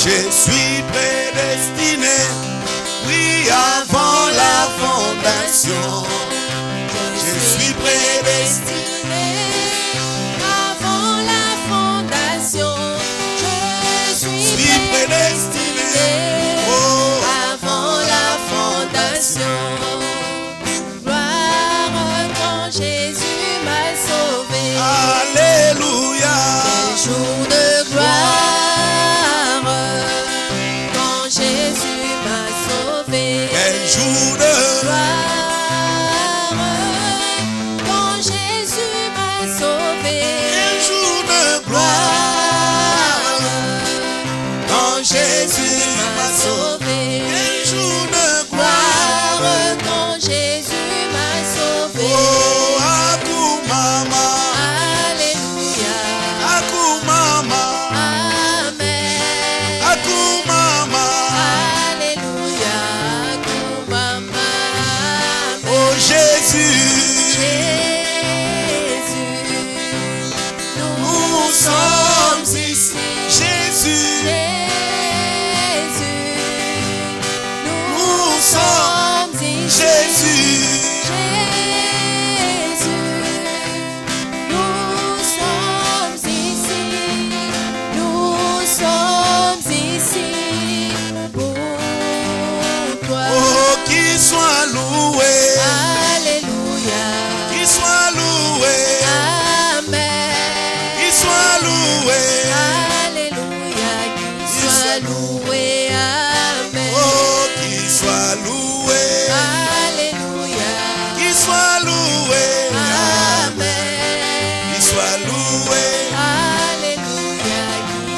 Je suis prédestiné, oui, avant la fondation. Je suis prédestiné, avant la fondation. Je suis prédestiné, oh, avant la fondation. Gloire quand Jésus m'a sauvé. alléluia. Jour de gloire quand Jésus m'a sauvé. Quel jour de Gloire quand Jésus m'a sauvé. quel jour de gloire, quand Jésus m'a sauvé. Quel jour de gloire, Gloire quand Jésus m'a sauvé. oh, Akumama, Alléluia. Akumama, Amen. Akumama, Alléluia. Kumama. oh Jésus, Jésus, nous sommes ici. Jésus, Jésus, nous sommes ici. Jésus, Jésus, nous sommes ici. Nous sommes ici pour toi. oh, qu'il soit loué, Alléluia. qu'il soit loué, Amen. qu'il soit loué, Alléluia. Qu'il soit loué. Amen. oh, qu'il soit loué, Alléluia. qu'il soit loué, Amen. qu'il soit loué, Alléluia.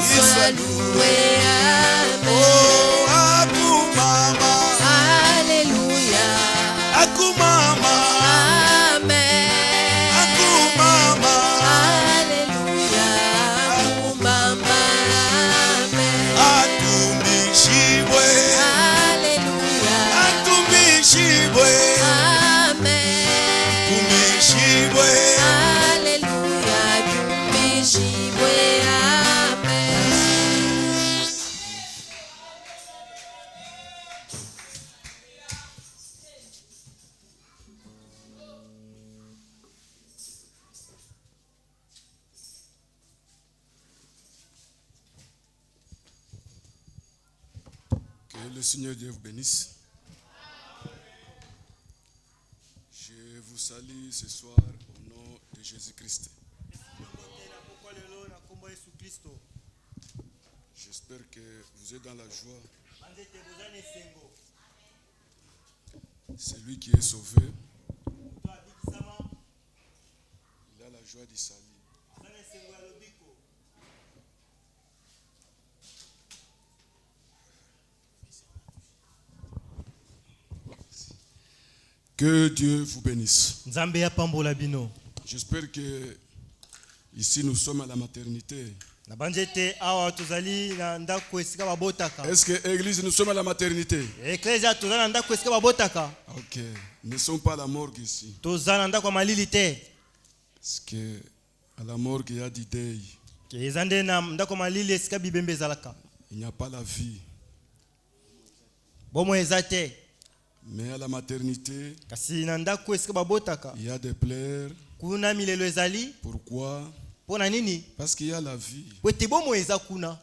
Qu'il soit loué. Amen. oh, Akumama, Alléluia. Akumama, Amen. Akumama, Alléluia. Kumama. Amen. Atumishibwe, Alléluia. Atumishibwe, Amen. Tumishibwe, Alléluia. Tumishibwe. Amen. que le Seigneur Dieu vous bénisse. Je vous salue ce soir au nom de Jésus-Christ. J'espère que vous êtes dans la joie. Celui qui est sauvé, il a la joie du salut. Que Dieu vous bénisse. Nzambe ya pambola bino. J'espère que ici nous sommes à la maternité. Na banjete awa tozali na ndako esika babotaka. Est-ce que l'église nous sommes à la maternité? Ecclesia tozali na ndako esika babotaka. Ok. Nous ne sommes pas à la morgue ici. Tozali na ndako ya malili te. Parce que à la morgue il y a du deuil. Ke ezande na ndako ya malili esika bibembe ezalaka. Il n'y a pas la vie. Bomo eza te. Mais à la maternité, Kasi na ndako esika babotaka. il y a des pleurs. Kuna milelo ezali. Pourquoi? Pona nini? Parce qu'il y a la vie. Wete bomo eza kuna.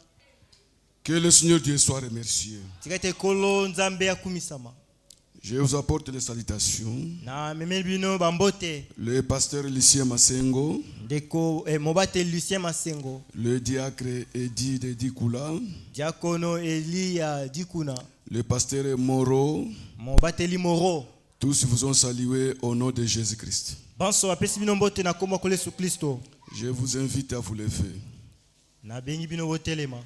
Que le Seigneur Dieu soit remercié. Tikate kolo nzambe ya kumisama. Je vous apporte les salutations. Na memeli bino bambote. Le pasteur Lucien Masengo, Ndeko mobate Lucien Masengo. le diacre Edi de Dikula, Diakono Elia Dikuna. le pasteur Moro, Mobateli Moro. tous vous ont salué au nom de Jésus-Christ. Banso apesi bino mbote na kombo kole su Kristo. Je vous invite à vous lever. Na bengi bino botelema.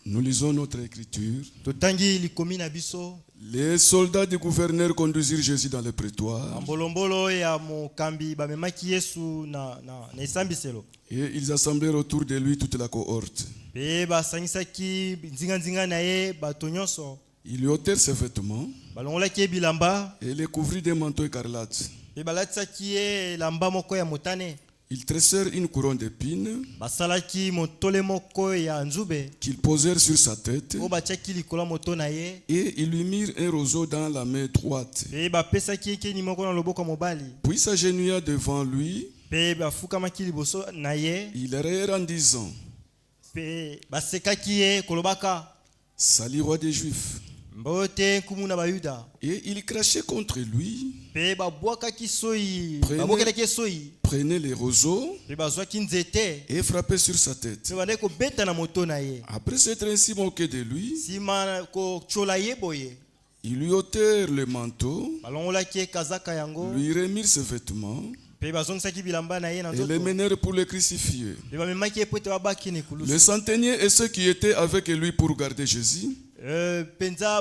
Nous lisons notre écriture. Totangi likomi na biso. Les soldats du gouverneur conduisirent Jésus dans le prétoire Mbolombolo ya mokambi bamemaki Yesu na esambiselo. et ils assemblèrent autour de lui toute la cohorte. Pe basangisaki nzinga na ye bato nyonso. Ils lui ôtèrent ses vêtements Balongolaki bilamba et les couvrirent d'un manteau écarlate. pe balatisaki ye lamba moko ya motane. Ils tressèrent une couronne d'épines basalaki motole moko ya nzube qu'ils posèrent sur sa tête oyo batiaki likolo ya moto na ye et ils lui mirent un roseau dans la main droite. mpe bapesaki ekeni moko na loboko ya mobali Puis s'agenouilla devant lui, mpe bafukamaki liboso na ye ils rièrent en disant: mpe basekaki ye kolobaka Salut, roi des Juifs. mboyo te nkumu na bayuda Et ils crachaient contre lui, mpe babwakaki soyi Prenez- babokelaki soyi prenaient les roseaux mpe bazwaki nzete et frappaient sur sa tête. mpe bandaki kobeta na moto na ye Après s'être ainsi moqué de lui, nsima kotyola ye boye ils lui ôtèrent le manteau, balongolaki ye kazaka yango lui remirent ses vêtements mpe bazongisaki bilamba na ye na et le nzoto menèrent pour le crucifier. mpe bamemaki ye po ete babaki na Le ekulusu centenier et ceux qui étaient avec lui pour garder Jésus mpenza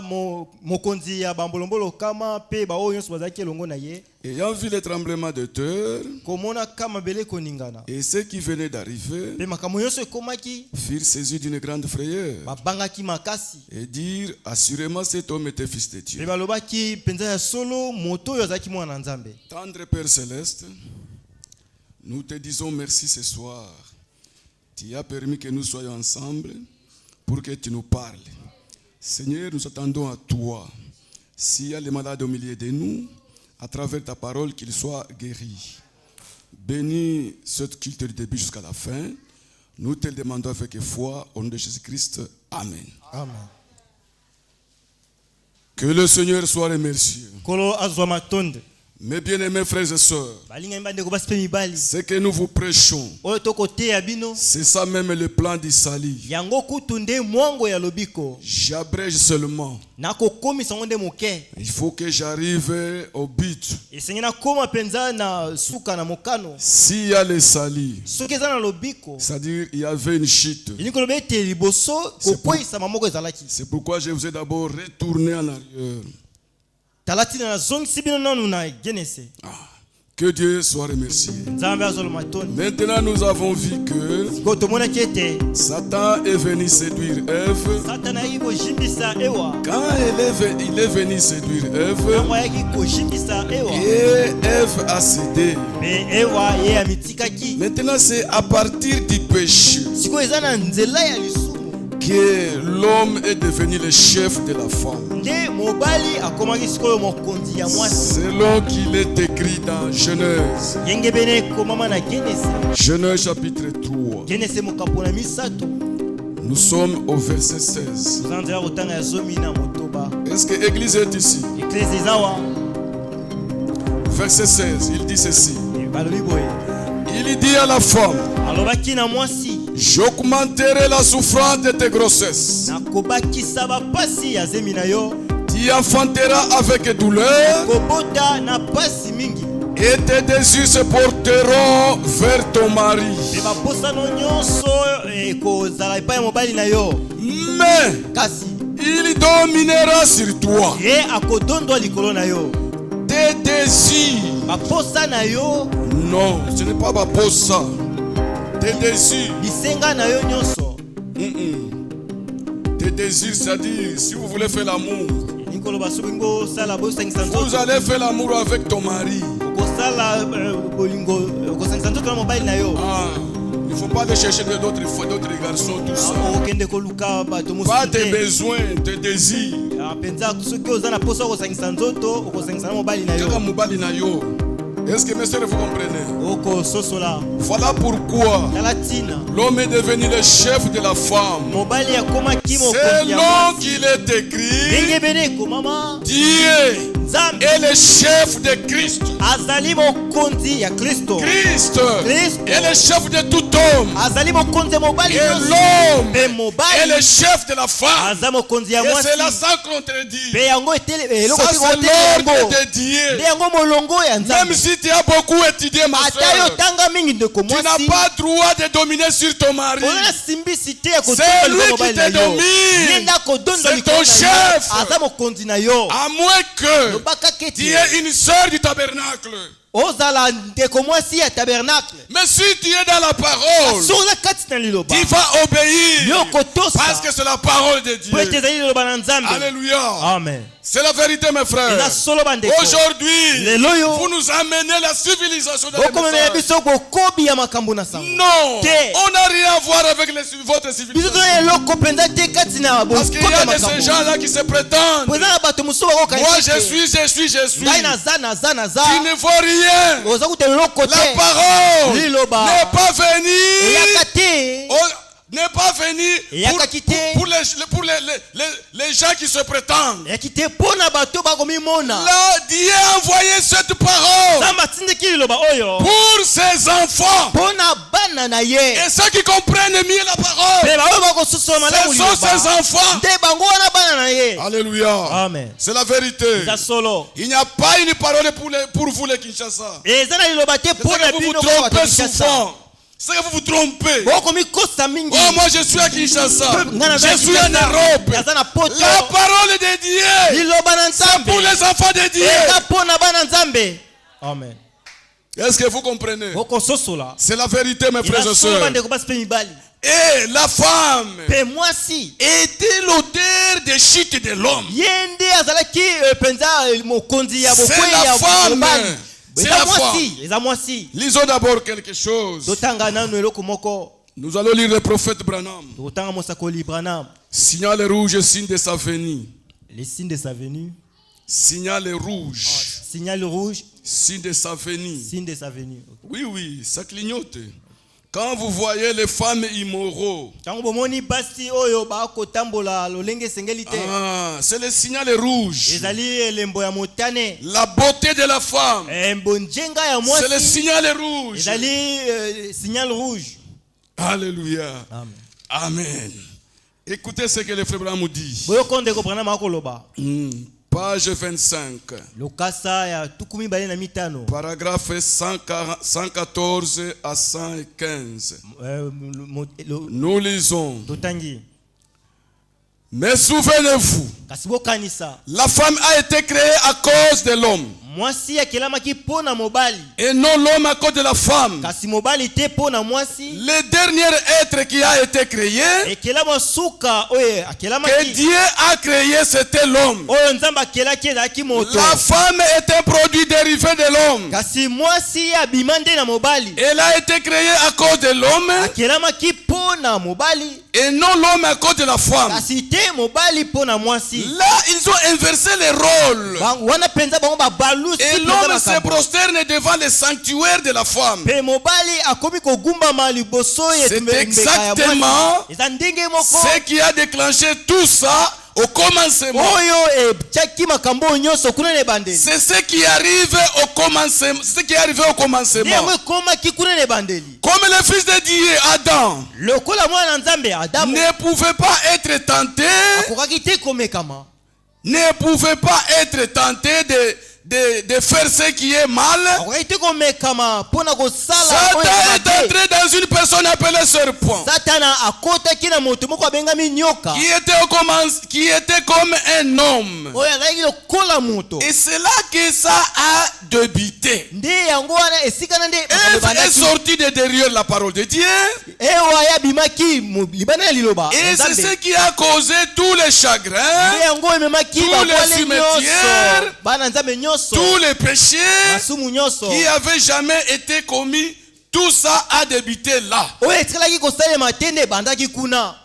mokonzi ya bambolombolo kama mpe baoyo nyonso bazalaki elongo na ye ayant vu les tremblements de terre komona ka mabele ekoningana et ceux qui venaient d'arriver mpe makambo nyonso ekomaki furent saisis d'une grande frayeur babangaki makasi et dirent assurément cet homme était fils de mpe Dieu. balobaki mpenza ya solo moto oyo azalaki mwana na nzambe. Tendre Père Céleste, nous te disons merci ce soir. Tu as permis que nous soyons ensemble pour que tu nous parles. Seigneur, nous attendons à toi. S'il y a les malades au milieu de nous, à travers ta parole, qu'ils soient guéris. Bénis cette culte du début jusqu'à la fin. Nous te le demandons avec foi, au nom de Jésus-Christ. Amen. Amen. Que le Seigneur soit remercié. Kolo azwa matonde Mes bien-aimés frères et sœurs, balingami bandeko basi mpe mibali ce que nous vous prêchons, oyo tokoteya bino c'est ça même le plan du salut. yango kutu nde mwango ya lobiko J'abrège seulement. nakokomisa ngo nde moke Il faut que j'arrive au but. esengi nakoma mpenza na suka na mokano S'il y a le salut, soki eza na lobiko c'est-à-dire il y avait une chute. elingi koloba ete liboso kokweyisama moko ezalaki C'est pourquoi je vous ai d'abord retourné en arrière. tala ntina nazongisi bino nanu na genese Que Dieu soit remercié. nzambe azoloba matonde Maintenant, nous avons vu que sikoyo tomonaki ete Satan est venu séduire Ève. satana ayaki kojimbisa ewa Quand il est venu séduire Ève, ntango ayaki kojimbisa ewa et Ève a cédé. mpe ewa ye amitikaki Maintenant, c'est à partir du péché sikoyo eza na nzela ya lisumu que l'homme est devenu le chef de la femme. nde mobali akomaki sikoyo mokonzi ya mwasi Selon qu'il est écrit dans Genèse, yenge bene ekomama na genese Genèse chapitre 3. genese mokambo na misato Nous sommes au verset 16. toza nzela kotanga ya zomi na motoba Est-ce que l'église est ici? eklese eza wa Verset 16, il dit ceci. balobi boye Il dit à la femme, alobaki na mwasi j'augmenterai la souffrance de tes grossesses. nakobakisa bapasi ya zemi na yo Tu enfanteras avec douleur kobota na pasi mingi et tes désirs se porteront vers ton mari. mpe baposano nyonso ekozala epai ya mobali na yo Mais kasi il dominera sur toi. ye akodondwa likolo na yo Tes désirs. baposa na yo Non, ce n'est pas ma pose ça. Tes désirs. bisenga na yo nyonso Tes désirs, c'est-à-dire, si vous voulez faire l'amour, elingi koloba soki ngosala bosangisa vous nzoto allez faire l'amour avec ton mari. okosala bolingo okosangisa nzoto na mobali na yo Ah, il ne faut pas aller chercher d'autres garçons, tout ça. okende koluka bato Pas mosusu tes te besoins, tes désirs. mpenza soki oza na posa okosangisa nzoto okosangisa na mobali na Kaka yo mobali na yo. Est-ce que mes sœurs vous comprenez? okososola Voilà pourquoi tala ntina l'homme est devenu le chef de la femme. mobali akomaki mokonzi ya Selon mwasi qu'il est écrit, ndenge bene ekomama Dieu nzambe est le chef de Christ. azali mokonzi ya kristo Christ Christ est le chef de tout homme. azali mokonzi ya mobali Et nyonso l'homme mpe est mobali le chef de la femme. aza mokonzi ya Et c'est là mwasi sans contredire. mpe yango eloko Ça, te c'est koteya yango l'ordre de Dieu. nde yango molongo ya nzambe Même si tu as beaucoup étudié, ma ata yo soeur, tanga mingi ndeko tu n'as mwasi pas droit de dominer sur ton mari. oza na simbisi te ya C'est kotonda lui likolo qui mobali te na yo domine. ye nde akodonda C'est likolo ton na yo chef. aza mokonzi na yo À moins que lobaka tu keti es une sœur du tabernacle. ozala ndeko mwasi ya tabernacle Mais si tu es dans la parole, soki oza kati na liloba tu vas obéir. yo kotosa Parce que c'est la parole de po ete Dieu. ezali liloba na nzambe Alléluia. amen C'est la vérité, mes frères. eza solo bandeko Aujourd'hui, lelo yo vous nous amenez la civilisation de bokomemela la biso bokobi ya makambo na sango Non, Te. on n'a rien à voir avec votre biso civilisation. tona eloko mpenza te kati na Parce qu'il y bokobi a ya de ces makambo gens-là qui se prétendent. po eza na bato mosusu Moi, bakokanisa je suis. ngai naza Tu ne vois rien. oza kuta eloko La te parole Liloba. n'est pas venue. eyaka te N'est pas venu Eyakaki te. pour les gens qui se prétendent. eyaki te mpo na bato bakomimona Là, Dieu a envoyé cette parole nzambe atindiki liloba oyo pour ses enfants. mpo na bana na ye Et ceux qui comprennent mieux la parole, mpe baoyo bakosusola malamu ce sont ses liloba enfants. nde bango wana bana na ye Alléluia. amen C'est la vérité. eza solo Il n'y a pas une parole pour vous les Kinshasa. eza na liloba te C'est mpo ça na que vous vous bino kaka bato trompez Kinshasa souvent. C'est que vous vous trompez. bokomikosa mingi Oh, moi je suis à Kinshasa. Ngana Je suis en Europe. yaza na poto La parole de Dieu, liloba na c'est nzambe pour les enfants de Dieu. eza mpo na bana nzambe amen Est-ce que vous comprenez? bokososola C'est la vérité, mes frères eza et solo sœurs. bandeko basi mpe mibali Et la femme mpe mwasi était l'auteur des chutes de l'homme. ye nde azalaki mpenza mokonzi ya C'est bokwei la ya femme. mobali C'est eza la mwasi eza mwasi Lisons d'abord quelque chose. totanga nano eloko moko Nous allons lire le prophète Branham. totanga mosakoli Branham Signal rouge, signe de sa venue. les signes de sa venue Signal rouge, signal rouge signe de sa venue. signe de sa venue Oui, ça clignote. Quand vous voyez les femmes immoraux, ntango bomoni basi oyo bakotambola lolenge esengeli te c'est le signal rouge. ezali elembo ya motane La beauté de la femme, mbonjenga ya c'est le mwasi signal rouge. ezali signal rouge Alléluia. amen Amen. Écoutez ce que le frère Branham dit. boyoko ndeko Branham akoloba Page 25, lokasa ya tuku mibale na mitano paragraphe 114 à 115. Nous lisons. totangi Mais souvenez-vous, kasi bokanisa la femme a été créée à cause de l'homme, mwasi akelamaki mpo na mobali et non l'homme à cause de la femme. kasi mobali te mpo na mwasi Le dernier être qui a été créé, ekelama suka oyo que akelamaki Dieu a créé, c'était l'homme. oyo nzambe akelaki ezalaki moto La femme est un produit dérivé de l'homme. kasi mwasi abima nde na mobali Elle a été créée à cause de l'homme, akelamaki mpo na mobali et non l'homme à cause de la femme. kasi te mobali mpo na mwasi Là, ils ont inversé les rôles. wana mpenza bango babalusi Et mpenza l'homme se makambo prosterne devant le sanctuaire de la femme. mpe mobali akomi kogumbama liboso C'est exactement eza ndenge moko ce qui a déclenché tout ça au commencement. oyo etiaki makambo oyo nyonso kuna na ebandeli C'est ce qui arrive au commencement. Ce qui est arrivé au nde commencement. yango ekomaki kuna na ebandeli Comme le fils de Dieu, Adam, lokola mwana na nzambe adamu ne pouvait pas être tenté, akokaki te komekama ne pouvait pas être tenté de faire ce qui est mal. akokaki te komekama mpo na kosala oyo Satan est mabe. entré dans une personne appelée serpent, satana akotaki na moto moko abengami nyoka qui était comme un homme. oyo azalaki lokola moto Et c'est là que ça a débuté. nde yango wana esika na nde Ève est ebandaki sortie de derrière la parole de Dieu. ewa ye abimaki libanda ya liloba Et ya c'est ce Nzambe. qui a causé tous les chagrins, nde yango ememaki tous les bakwale cimetières, nyonso bana nzambe nyonso tous les péchés masumu nyonso qui avaient jamais été commis. Tout ça a débuté là. oyo etikalaki kosalema te nde ebandaki kuna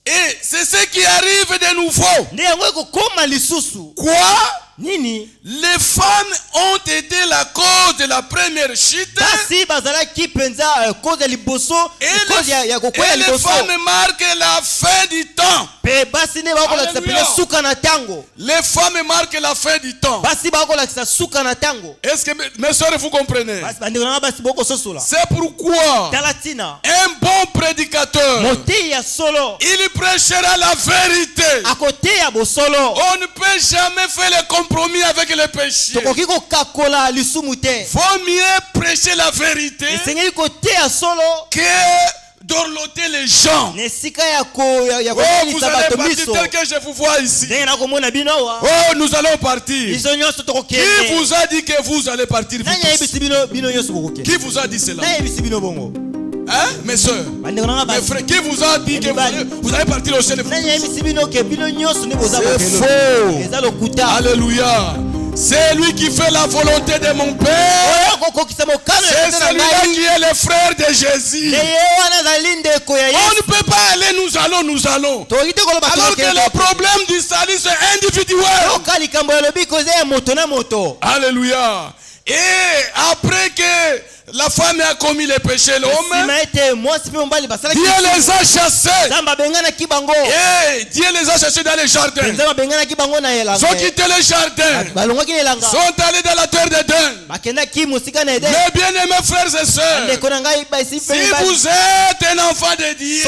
Et c'est ce qui arrive de nouveau. nde yango ekokoma lisusu Quoi? nini Les femmes ont été la cause de la première chute. basi bazalaki mpenza cause ya liboso cause ya kokwea Et les liboso femmes marquent la fin du temps. mpe basi nde bakolakisa Alléluia. pene suka na ntango Les femmes marquent la fin du temps. basi bakolakisa suka na ntango Est-ce que mes soeurs vous comprenez? basi bandeko nanga basi bokososola C'est pourquoi tala ntina un bon prédicateur, moteyi ya solo il prêchera la vérité. akoteya bosolo On ne peut jamais faire le compromis avec le péché. tokoki kokakola lisumu te Vaut mieux prêcher la vérité esengeli koteya solo que d'orloter les gens. na esika ya Oh, vous kotelisa allez bato partir miso tel que je vous vois ici. ndenge nakomona bino awa Oh, nous allons partir. biso nyonso Qui tokokende vous a dit que vous allez partir vous nani tous? ayebisi bino nyonso bokokende Qui vous a dit cela? nani ayebisi bino bongo Hein, mes soeurs? Mes frères, qui vous a dit que vous allez partir au ciel? C'est faux. Alléluia. C'est lui qui fait la volonté de mon Père. C'est celui-là qui est le frère de Jésus. On ne peut pas aller, nous allons. Alors que le problème du salut, c'est individuel. Alléluia. Et après que la femme a commis le péché, l'homme, Dieu les a chassés. Et Dieu les a chassés dans les jardins. Ils ont quitté le jardin. Ils sont allés dans la terre d'Éden. Mes bien-aimés frères et sœurs, si vous êtes un enfant de Dieu,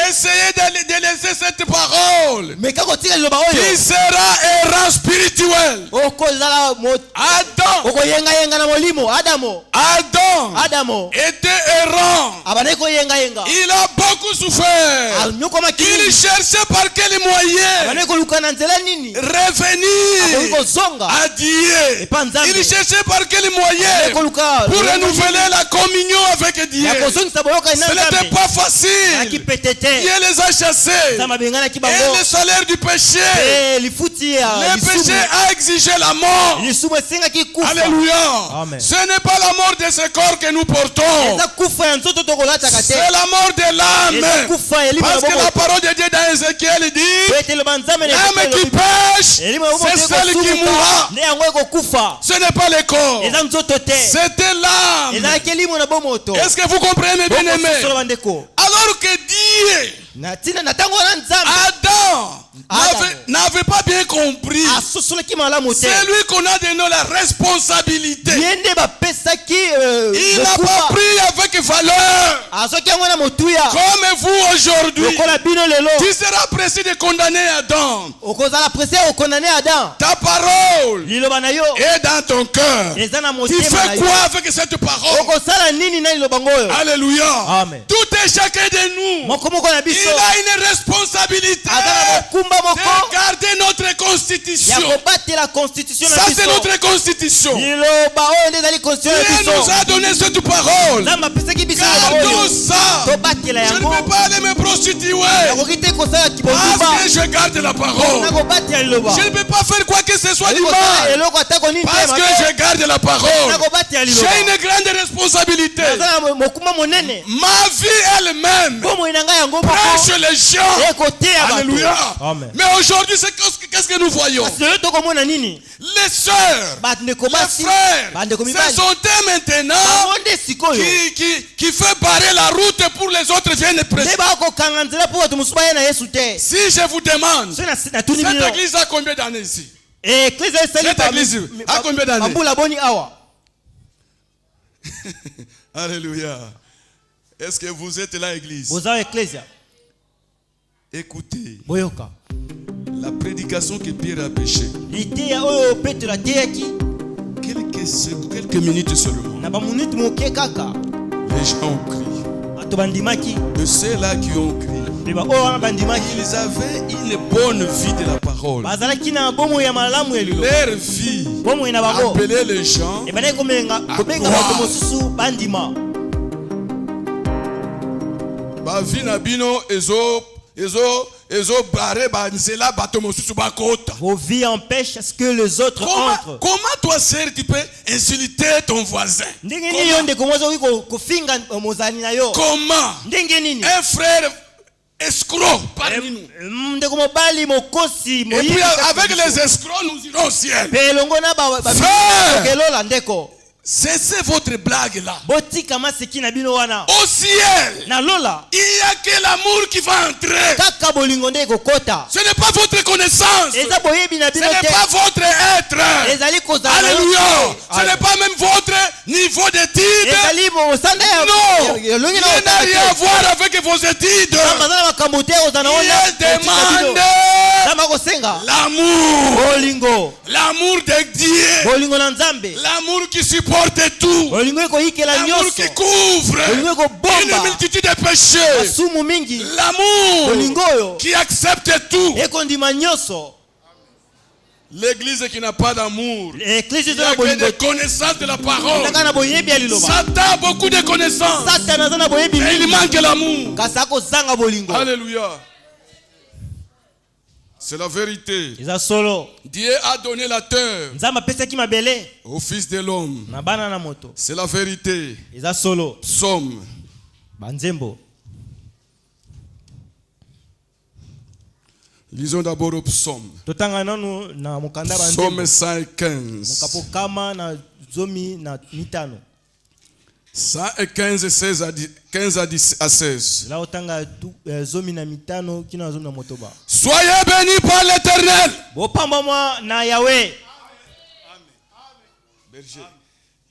essayez de laisser cette parole qui sera errant spirituel. Adam était errant. Il a beaucoup souffert. Il cherchait par quel moyen revenir à Dieu. Il cherchait par quel moyen pour renouveler la communion avec Dieu. Ce n'était pas facile. Dieu les a chassés. Et le salaire du péché, le péché a exigé la mort. Alléluia. Ce n'est pas la mort de ce corps que nous portons. C'est la mort de l'âme. Parce que la parole de Dieu dans Ézéchiel dit, l'âme qui pêche, c'est celle qui mourra. Ce n'est pas le corps. C'était l'âme. Est-ce que vous comprenez, bien aimé? Alors que Dieu, Adam n'avait pas bien compris. C'est lui qu'on a donné la responsabilité. Il n'a pas pris avec valeur. Comme vous aujourd'hui, tu seras pressé de condamner Adam. Ta parole est dans ton cœur. Tu fais quoi avec cette parole? Alléluia. Amen. Tout et chacun de nous, il a une responsabilité de garder notre constitution. Ça, c'est notre constitution. Dieu nous a donné cette parole. Gardons ça. Je ne peux pas aller me prostituer parce que je garde la parole. Je ne peux pas faire quoi que ce soit du mal parce que je garde la parole. J'ai une grande responsabilité. Ma vie elle-même prêche les gens. Alléluia. Mais aujourd'hui, qu'est-ce que nous voyons? Les sœurs, les frères, ce sont eux maintenant qui fait barrer la route pour les autres viennent prêcher. Si je vous demande, cette église a combien d'années ici? Cette église a combien d'années? Alléluia. Est-ce que vous êtes là, église? Écoutez. La prédication que Pierre a prêchée. Quelques minutes seulement. Les gens ont crié. De ceux-là qui ont crié, ils avaient une bonne vie de la parole. Leur vie appelait les gens à vos vies empêchent à ce que les autres entrent. Comment toi, sœur, tu peux insulter ton voisin? Comment? Un frère escroc parmi nous. Et puis avec les escrocs, nous irons au ciel. Frère, cessez votre blague là. Au ciel, il n'y a que l'amour qui va entrer. Ce n'est pas votre connaissance. Ce n'est pas votre être. Alléluia. Ce n'est pas même votre niveau d'études. Non. Il n'a rien à voir avec vos études. Il demande l'amour. L'amour de Dieu. L'amour qui supporte tout. L'amour qui couvre une multitude de péchés. L'amour qui accepte tout. L'église qui n'a pas d'amour, Église il n'y a que des connaissances de la parole. Satan a beaucoup de connaissances, mais il manque l'amour. Alléluia. C'est la vérité. Dieu a donné la terre au Fils de l'homme. C'est la vérité. Psaume. Lisons d'abord au psaume. Psaume 115. 115, 15 à 16. Soyez bénis par l'Éternel. Berger,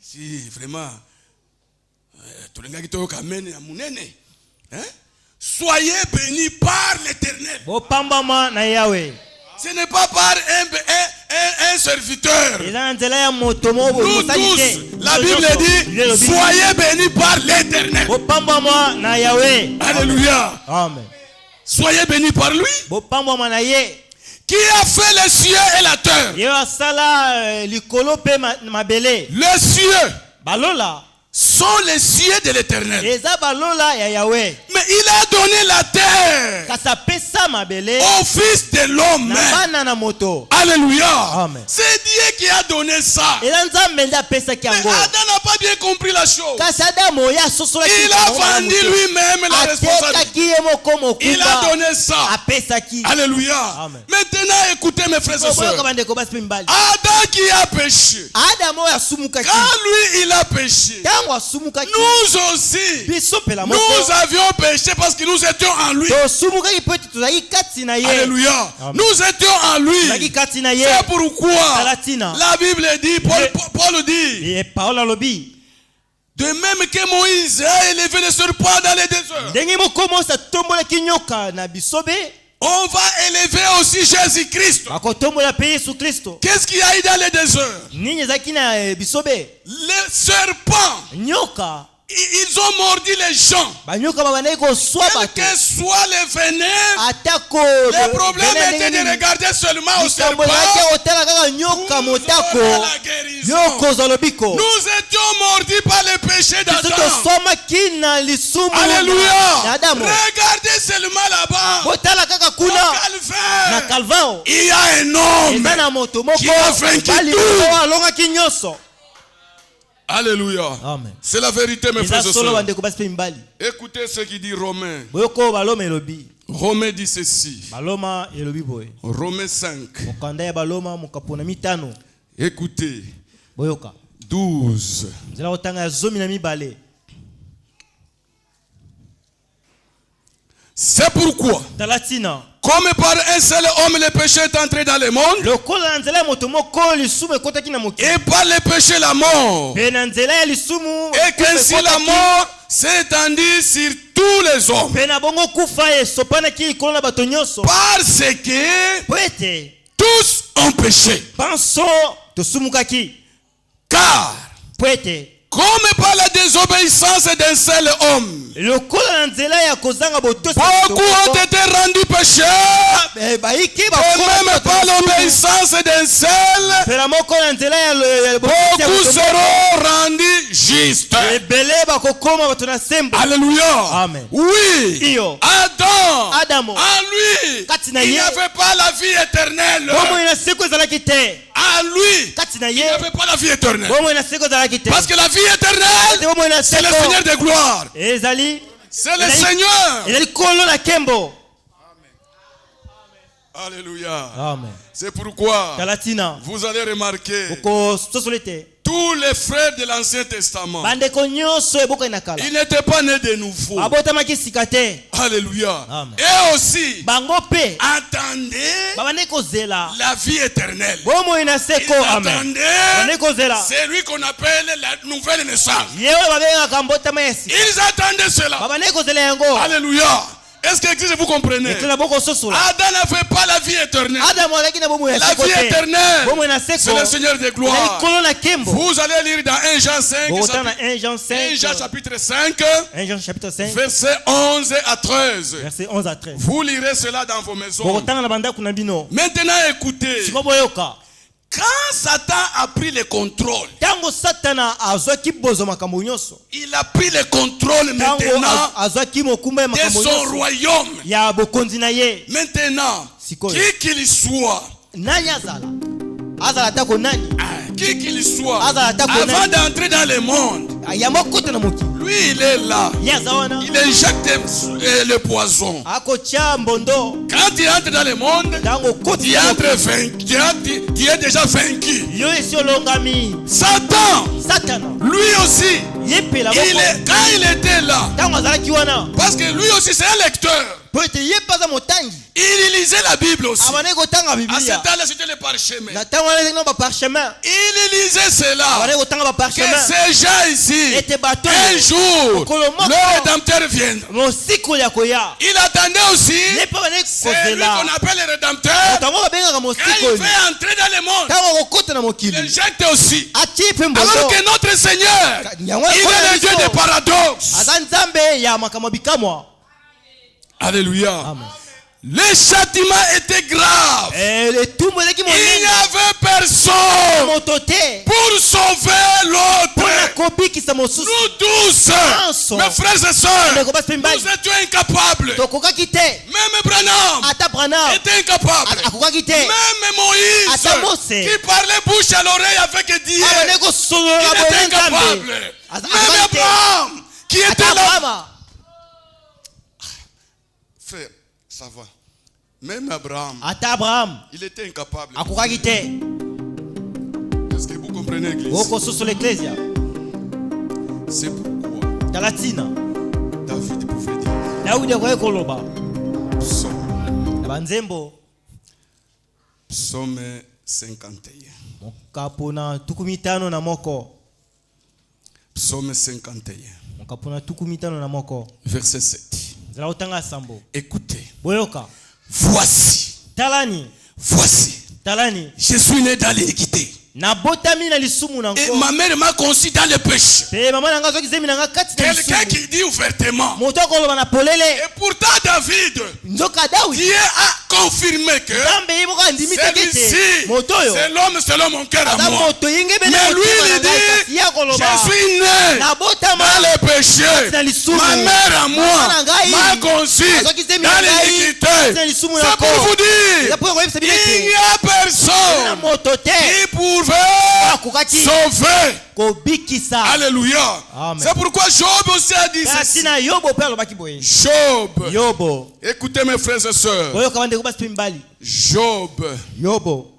si vraiment, soyez bénis par l'Éternel. Ce n'est pas par un serviteur. Nous tous, la Bible dit, soyez bénis par l'Éternel. Alléluia. Amen. Soyez bénis par lui. Qui a fait les cieux et la terre. Les cieux sont les cieux de l'Éternel. Mais il a donné la terre au Fils de l'homme. Alléluia. C'est Dieu qui a donné ça. Mais Adam n'a pas bien compris la chose. Il a vendu lui-même la responsabilité. Il a donné ça. Alléluia. Maintenant écoutez mes frères et sœurs. Adam qui a péché. Quand lui il a péché, nous aussi, nous avions péché parce que nous étions en lui. Alléluia. Nous étions en lui. C'est pourquoi la Bible dit, Paul dit, de même que Moïse a élevé le serpent dans les déserts, on va élever aussi Jésus-Christ. Qu'est-ce qu'il y a eu dans les déserts? Les serpents, ils ont mordi les gens. Quel que soit le venin, le problème était de regarder seulement au serpent. Nous étions mordis par le péché d'Adam. Alléluia. Regardez seulement là-bas. Au Calvaire, il y a un homme qui a vaincu tout. Alléluia. C'est la vérité, mes frères et sœurs. Écoutez ce qu'il dit Romain. Romain dit ceci. Romain 5. Écoutez. 12. C'est pourquoi, comme par un seul homme le péché est entré dans le monde, et par le péché la mort, et qu'ainsi la mort s'est étendue sur tous les hommes, parce que tous ont péché. Car comme par la désobéissance d'un seul homme, beaucoup ont été rendus pécheurs, et même par l'obéissance d'un seul, beaucoup seront rendus justes. Alléluia. Amen. Oui. Adam, en lui, il n'y avait pas la vie éternelle. En lui, il n'y avait pas la vie éternelle. Parce que la vie éternelle, c'est le Seigneur de gloire. C'est le Seigneur. Alléluia. Amen. C'est pourquoi vous allez remarquer tous les frères de l'Ancien Testament, ils n'étaient pas nés de nouveau. Alléluia. Amen. Et aussi, attendez la vie éternelle. Ils attendaient celui qu'on appelle la nouvelle naissance. Ils attendaient cela. Alléluia. Est-ce que vous comprenez? Adam n'avait pas la vie éternelle. La vie éternelle, c'est le Seigneur de gloire. Vous allez lire dans 1 Jean 5, 1 Jean chapitre 5, verset 11 à 13. Vous lirez cela dans vos maisons. Maintenant écoutez. Quand Satan a pris le contrôle, Tango Satana azwaki bozo makambo nyonso. il a pris le contrôle Tango maintenant azwaki mokumba ya de makambo son nyonso. royaume. Ya bokonzi na ye. Maintenant, Sikoyo. qui qu'il soit, Nani azala? Azala tako nani? qui qu'il soit, Azala tako avant nani? d'entrer dans le monde, Ya mokota na moki. lui il est là. Ya zawana. Il injecte le poison. Ako cha mbondo. Quand tu entres dans le monde, Tango tu koti. entres vaincu. Tu es déjà vaincu. Yo esio longami. Satan, Satana. lui aussi, Yepela quand il était là, Tango azalaki wana. parce que lui aussi c'est un lecteur, Poete yepaza motangi. il lisait la Bible aussi. Abane kotanga À ce Biblia. temps-là, c'était le parchemin. Na tango wana no ba parchemin. Il lisait cela. Abane kotanga ba Que parchemin. ces gens ici, Ete bato. un jour, Kolomoko. le Rédempteur viendra. Mosiko ya koya. Il attendait aussi, Yepa bane c'est lui kozela. qu'on appelle le Rédempteur. Tango babengaka Quand mosiko il ni. fait entrer dans le monde, Tango kokota na il mokili. injecte aussi. Ati pe Alors mbondo. que notre Seigneur, Nyango il est le Dieu des paradoxes. Aza nzambe ya makambo bikamwa. Alléluia. Amen. Le châtiment était grave. Le tumbo ezaki Il n'y monene. avait personne Moto te. pour sauver l'autre. Mpona kobikisa mosusu. Nous tous, Ensemble. mes frères et sœurs, Ndeko basi pe nous mbali. étions incapables. Tokokaki te. Même Branham Ata Branham. était incapable. Akokaki te. Même Moïse, Ata Mose. qui parlait bouche à l'oreille avec Dieu, Abane kosolola il était boye nzambe. incapable. Ata- Même akokaki te. Abraham, qui était Ata là. Abraham. Frère, ça va. Même Abraham, Ata Abraham. il était incapable. Akokaki te. Est-ce que vous comprenez, Église? Okosusu l'ecclesia. C'est pourquoi Talatina. David pouvait dire Daudi akoye koloba. Psaume, Na banzembo. Psaume 51. Mokapona tukumitano na moko. Psaume 51, Mokapona tukumitano na moko. verset 7. Zala utanga sambo. Écoutez, Boyoka. voici, Talani. je suis né dans l'iniquité. Na botami na lisumu na Et nko. ma mère m'a conçu dans le péché. Pe mama nanga zoki zemi nanga kati na Quelqu'un lisumu. qui dit ouvertement. Moto koloba na polele. Et pourtant David, Nzoka Daudi. Dieu a confirmé que Zambe yiboka ndimi tekete. celui-ci, Moto yo. c'est l'homme selon mon cœur à Aza moi. moto yinge bene Mais lui, motema na il ngai kasi dit, ya koloba. je suis né Na botama. dans le péché. Na lisumu. Ma mère à moi Mama na ngai. m'a conçu Azoki zemi dans na ngai. l'iniquité. Na lisumu na C'est ko. pour vous dire, Ya po koyebisa il n'y bileke. a Na personne moto te. qui pouvait Akokaki sauver. kobikisa. Alléluia. Amen. C'est pourquoi Job aussi a dit Kasi ceci. na Yobo pe alobaki boye. Job, Yobo. écoutez mes frères et sœurs. Boyoka bandeko basi pe mbali. Job, Yobo.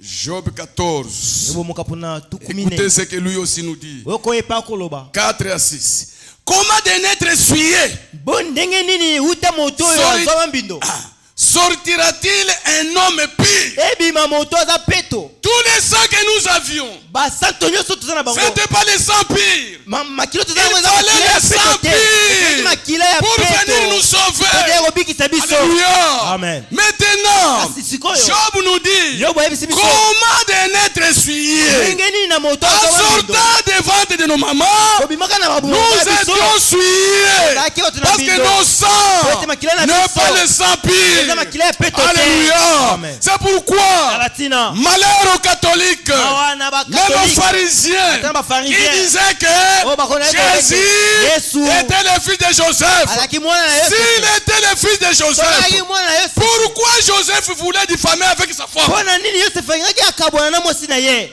Job 14. Yobo mokapona Écoutez tukumine. ce que lui aussi nous dit. Boyoko epa koloba. 4 à 6. Comment de naître essuyé Bon ndenge nini uta moto oyo Sorry. azwa mbindo. sortira-t-il un homme pire? Ebima moto aza peto. Tous les sangs que nous avions, Basanto nyonso toza na bango. ce n'était pas les sangs pires. Makilo toza Il na eza fallait makila ya les peto sangs te. pires Makila ya pour venir nous peto. sauver. Ode kobikisa biso. Alléluia. Amen. Maintenant, Kasi sikoyo. Job nous dit, Yobo yebisi biso. comment de naître essuyé Ndenge nini na moto en azwa mbindo. sortant des ventres de nos mamans? Obimaka na babumu Nous ya biso. étions souillés Zaki watu na parce que mbindo. nos sangs Wote makila na n'est biso. pas le sang Eza pire. makila ya peto te. Alléluia. Amen. C'est pourquoi Alatina. malheur aux catholiques, Awa na ba même aux catholique. pharisiens, Ata ba qui pharisiens. disaient que Oh, bakona Jésus Yesu. était le fils de Joseph. Alaki mwana na Yesu. S'il était le fils de Alaki Joseph, mwana na Yesu. pourquoi Joseph voulait diffamer avec sa femme? Mpona nini Yosefu alingaki akabwana na mwasi na ye.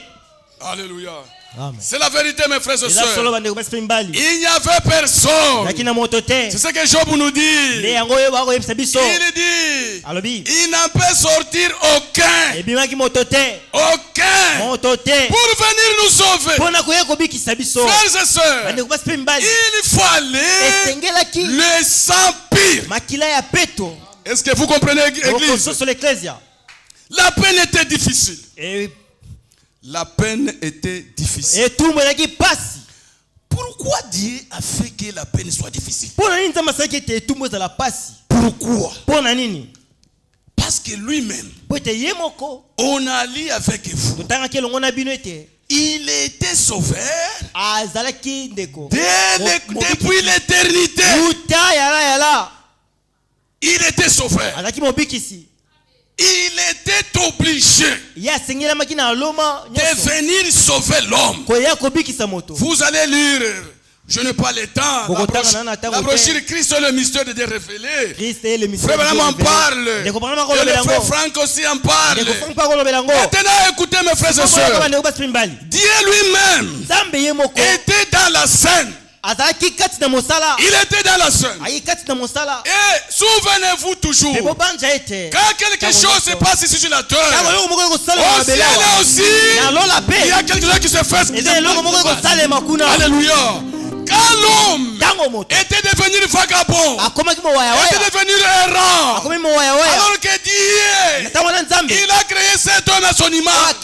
Alléluia. Amen. C'est la vérité, mes frères et Eza solo sœurs. bandeko basi pe mbali. Il n'y avait personne. Zaki na moto te. C'est ce que Job nous Nde dit. yango oyo bakoyebisa biso. Il dit, Alobi. il n'en peut sortir aucun. Ebimaki moto te. Aucun. Moto te. Pour venir nous sauver. Mpona koya kobikisa biso. Frères et sœurs, Bandeko basi pe mbali. il fallait Esengelaki le sang pire. makila ya peto. Est-ce que vous comprenez, Église? Okososo l'ecclesia. La peine était difficile. Et La peine était difficile. etumbu ezalaki pasi. Pourquoi Dieu a fait que la peine soit difficile? Mpona nini nzambe asalaki ete etumbu ezala pasi? Pourquoi? Mpona nini? Parce que lui-même, Po ete ye moko on a lu avec vous. totangaki elongo na bino ete Il était sauveur azalaki ndeko depuis l'éternité. uta yala Il était sauveur. azalaki mobikisi. il était obligé de venir sauver l'homme. Vous allez lire, je n'ai pas le temps, la brochure Christ est le mystère de Dieu révélé. Frère Branham en parle. Et le frère Franck aussi en parle. Maintenant écoutez mes frères et sœurs. Dieu lui-même était dans la scène. Il était dans la scène. Et souvenez-vous toujours, quand quelque chose se passe ici sur la terre, au ciel aussi, il y a quelque chose qui se fait. Alléluia. Quand l'homme était devenu vagabond, était devenu errant, alors que Dieu, il a créé cet homme à son image.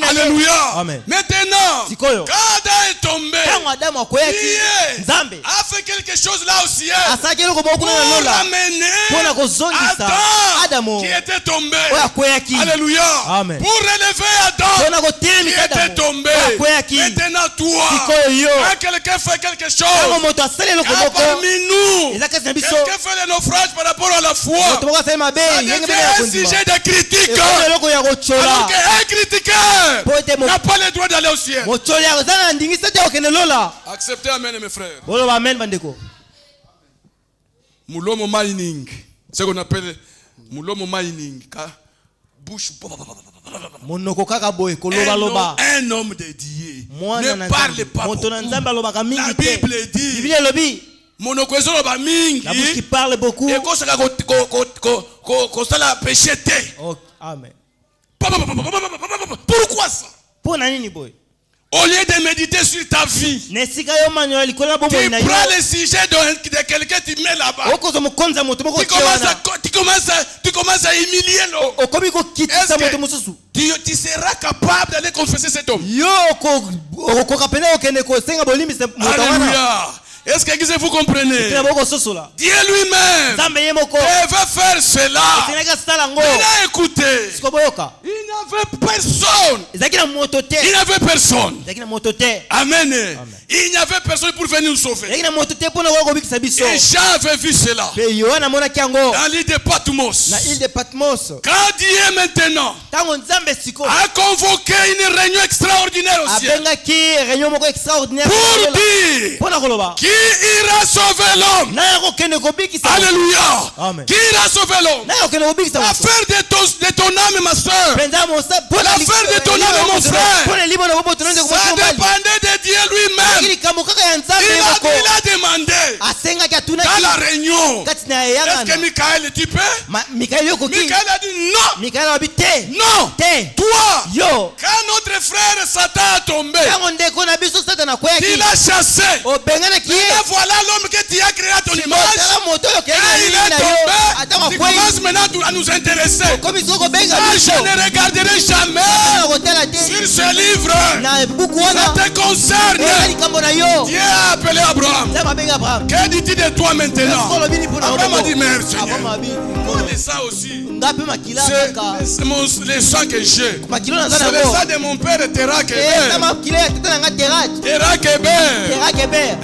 Alléluia. Maintenant, quand Adam est tombé, Dieu a fait quelque chose là au ciel pour ramener Adam qui était tombé. Alléluia. Pour relever Adam qui était tombé. Maintenant toi, quand quelqu'un fait quelque chose, parmi nous, quelqu'un fait le naufrage par rapport à la foi, ça devient un sujet de critique. Alors qu'un critiqueur n'a pas le droit d'aller au ciel. Acceptez, amen mes frères. Mulomo mining, ce qu'on appelle mulomo mining, bouche. Un homme de Dieu ne parle pas beaucoup. La Bible dit monokwezo loba mingi, la bouche qui parle beaucoup, et qu'on la péché. Amen. Pourquoi ça? Au lieu de méditer sur ta vie, tu prends le sujet de quelqu'un, tu mets là-bas. Tu commences à humilier l'homme. Est-ce que tu seras capable d'aller confesser cet homme? Alléluia. Est-ce que vous comprenez? Dieu lui-même devait faire cela. Il a écouté. Il n'avait personne. Il n'avait personne. Amen. Il n'y avait personne pour venir nous sauver. Et Jean avait vu cela dans l'île de Patmos. Quand Dieu maintenant a convoqué une réunion extraordinaire au ciel pour dire qui ira sauver l'homme. Alléluia. Qui ira sauver l'homme? L'affaire de ton âme, ma soeur. L'affaire de ton âme, mon frère. Ça dépendait de Dieu lui-même. Il a demandé dans la réunion, est-ce que Michael tu peux? Michael a dit non. Non. Toi, quand notre frère Satan a tombé, il a chassé. Maintenant voilà l'homme que tu as créé à ton image. Quand il est tombé, tu commences maintenant à nous intéresser. Je ne regarderai jamais sur ce livre. Ça te concerne. Dieu a appelé Abraham. Que dis-tu de toi maintenant? Abraham a dit, mais Seigneur, moi le sang aussi. C'est le sang que j'ai. C'est le sang de mon père Terak Héber.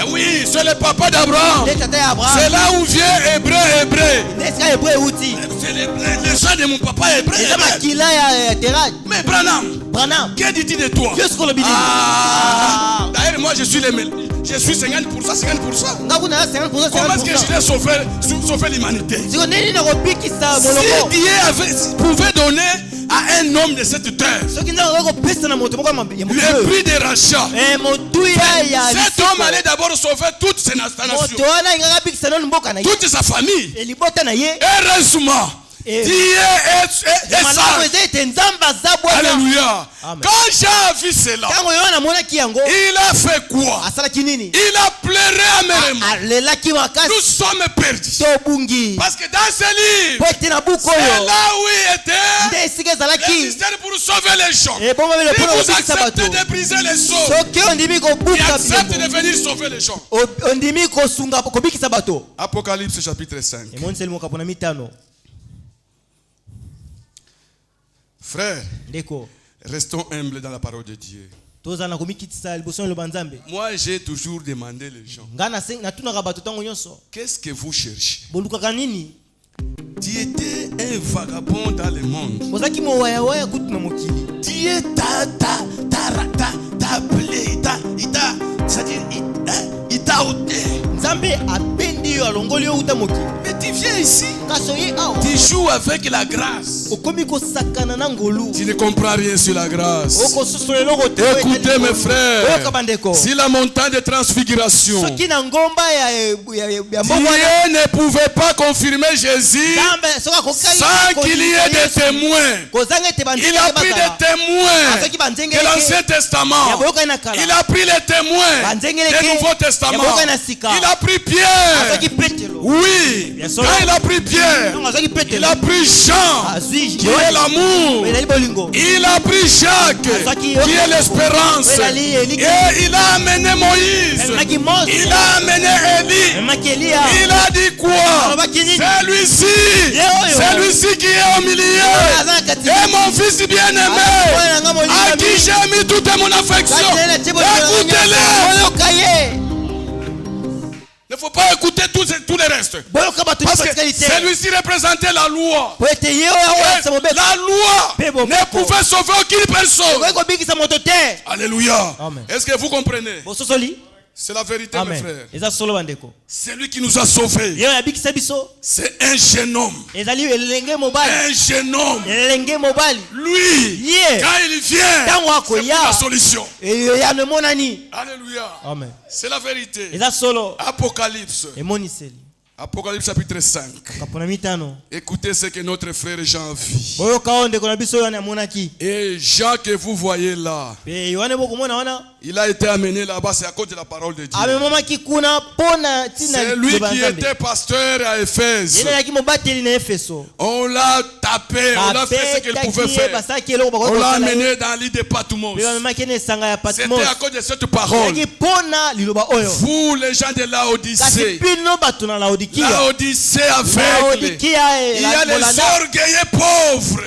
Oui, c'est le papa d'Abraham. C'est là où vient Hébreu. C'est le sang de mon papa Hébreu. Mais Branham, que dis-tu de toi? D'ailleurs, moi je suis 50%. Comment est-ce que je vais sauver l'humanité? Si Dieu pouvait donner à un homme de cette terre le prix de rachat, cet homme allait d'abord sauver toute sa nation, toute sa famille. Heureusement, Dieu est saint. Alléluia. Quand Jean a vu cela, il a fait quoi? Il a pleuré amèrement. Nous sommes perdus. Parce que dans ce livre, c'est là où il était le mystère pour sauver les gens. Si vous acceptez de briser les sceaux, il accepte de venir sauver les gens. Apocalypse chapitre 5. Frère, restons humbles dans la parole de Dieu. Moi, j'ai toujours demandé les gens, qu'est-ce que vous cherchez? Dieu Tu étais un vagabond dans le monde. ozaki mowayawaya kutu na mokili. Dieu t'a appelé, c'est-à-dire, il t'a ôté. Nzambe abendi yo alongoli yo uta mokili. Mais tu viens ici, Kasoye awa. tu joues avec la grâce. Okomi kosakana na ngolu. Tu ne comprends rien sur la grâce. Okosusu eloko te. Écoutez mes frères, Oyoka bandeko. si la montagne de transfiguration, Soki na ngomba ya Dieu ne pouvait pas confirmer Jésus sans qu'il y ait des témoins. Il a pris des témoins de l'Ancien Testament. Il a pris les témoins du Nouveau Testament. Il a pris Pierre. Oui. Quand il a pris Pierre, il a pris Jean, qui est l'amour. Il a pris Jacques, qui est l'espérance. Et il a amené Moïse. Il a amené Élie. Il a dit quoi? Celui-ci qui est au milieu est mon fils bien-aimé, à qui j'ai mis toute mon affection. Écoutez-le. Il ne faut pas écouter tout le reste. Parce que celui-ci représentait la loi. La loi ne pouvait sauver aucune personne. Alléluia. Est-ce que vous comprenez? C'est la vérité, mes frères. C'est lui qui nous a sauvés. C'est un jeune homme. Un jeune homme. Lui, quand il vient, c'est la solution. Alléluia. C'est la vérité. Apocalypse. Apocalypse chapitre 5. Écoutez ce que notre frère Jean vit. Et Jean que vous voyez là, il a été amené là-bas, c'est à cause de la parole de Dieu. C'est lui qui était pasteur à Éphèse. On l'a tapé, on l'a fait ce qu'il pouvait faire. On l'a amené dans l'île de Patmos. C'était à cause de cette parole. Vous, les gens de Laodicée, Laodicée aveugle, il y a les orgueilleux pauvres.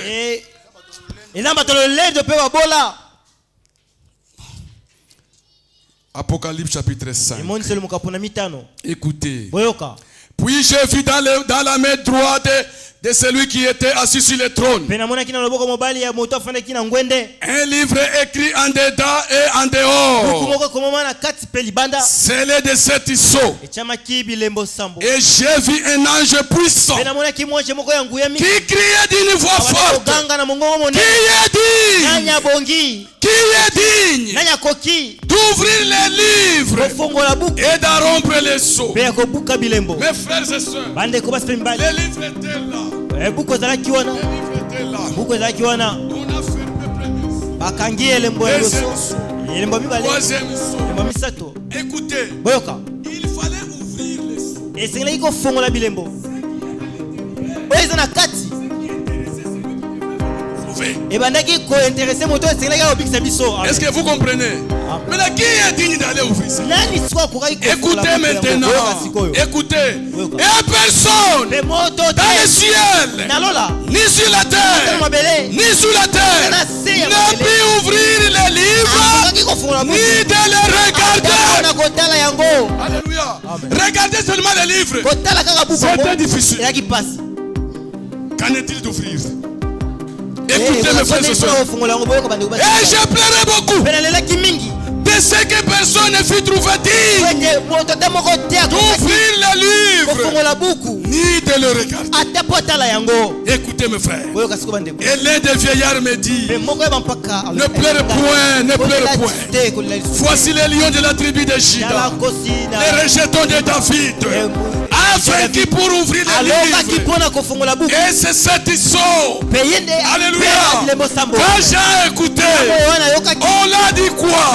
Apocalypse chapitre 5. Écoutez. Puis j'ai vu dans la main droite de celui qui était assis sur le trône un livre écrit en dedans et en dehors, scellé de 7 sceaux. Et j'ai vu un ange puissant qui criait d'une voix forte: qui est digne d'ouvrir les livres et d'en rompre les sceaux? Mes frères et sœurs, les livres étaient là. Les livres étaient là. On a fermé le premier sceau. Troisième sceau. Écoutez, il fallait ouvrir les sceaux. Est-ce que vous comprenez? Mais là, qui est digne d'aller ouvrir ça? Écoutez maintenant. Écoutez. Et personne dans le ciel, ni sur la terre, ni sous la terre, ne peut ouvrir les livres, ni de les regarder. Alléluia. Regardez seulement les livres. C'était difficile. Qu'en est-il d'ouvrir? Écoutez mes frères et sœurs. Et je pleurais beaucoup de ce que personne ne fut trouvé digne d'ouvrir le livre ni de le regarder. Écoutez mes frères. Et l'un des vieillards me dit: ne pleure point, ne pleure point. Voici les lions de la tribu de Juda, les rejetons de David, vaincu pour ouvrir les livres. Et c'est cet sceau. Alléluia. Quand j'ai écouté, on l'a dit quoi?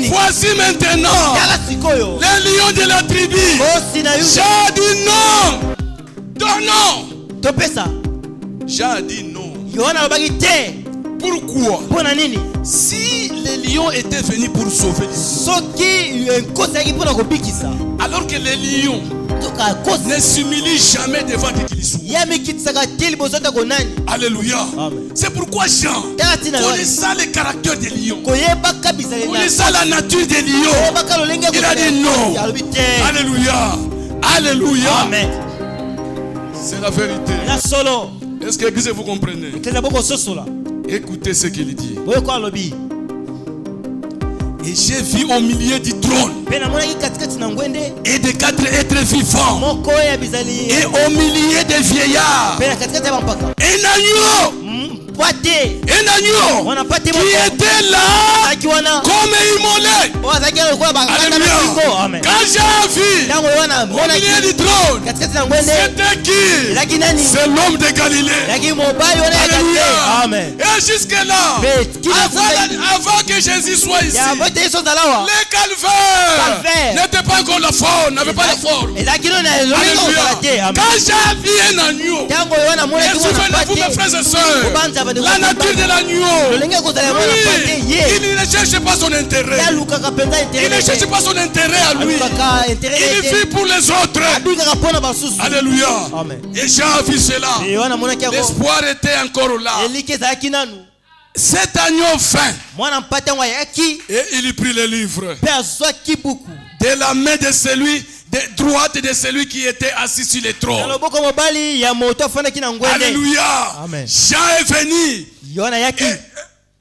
Voici maintenant les lions de la tribu. J'ai dit non. Non. J'ai dit non. Pourquoi? Si les lions étaient venus pour sauver les lions, alors que les lions ne s'humilient jamais devant qui soit. Alléluia. C'est pourquoi Jean, connaissant le caractère des lions, connaissant la nature des lions, il a dit non. Alléluia. Alléluia. C'est la vérité. eza solo. Est-ce que l'église vous comprenez? Eklezia boko sosola. Écoutez ce qu'il dit. Boyo kwa lobi. Et j'ai vu au milieu du trône Pe namonaki katikati na ngwende. et des 4 êtres vivants Moko ya bizali. et au milieu des vieillards Pe na katikati ya bampaka. un agneau, Pate. un agneau Wana pate qui moko. était là Akiwana. comme immolé. O azaki alikuwa bakata na Alléluia. singo. Amen. Quand j'ai vu Tango wana au mona milieu du trône, katikati na ngwende. c'était qui? Laki nani? C'est l'homme de Galilée. Yaki mobali wana ya Alléluia. Galilée. Amen. Et jusque-là, Mais qui l'a avant que Jésus soit ici, Ya bote yeso zalawa. les calvaires Calvaire. n'étaient pas encore la forme, n'avaient pas la forme. Ezaki no na elongo Alléluia. salate. Amen. Quand j'ai vu un agneau, Tango wana mona et ki wana souvenez-vous mes pate. frères et sœurs, Obanza bande la nature de l'agneau, Lolenge kozala mwana pate oui, ye. il ne cherche pas son intérêt. Yalukaka penza Il ne intérêt. cherche pas son intérêt à lui. Alukaka intérêt. Il vit pour les autres. Abikaka pona basusu. Alléluia. Amen. Et j'ai vu cela. Et wana mona ki ako. L'espoir était encore là. Elike ezalaki nanu. Cet agneau vint Mwana mpate yango ayaki. et il prit le livre Pe azwaki buku. de la main de celui de droite de celui qui était assis sur le Na trône. loboko mobali ya moto afandaki na ngwende. Alléluia. Amen. Jean est venu. Yohana yaki.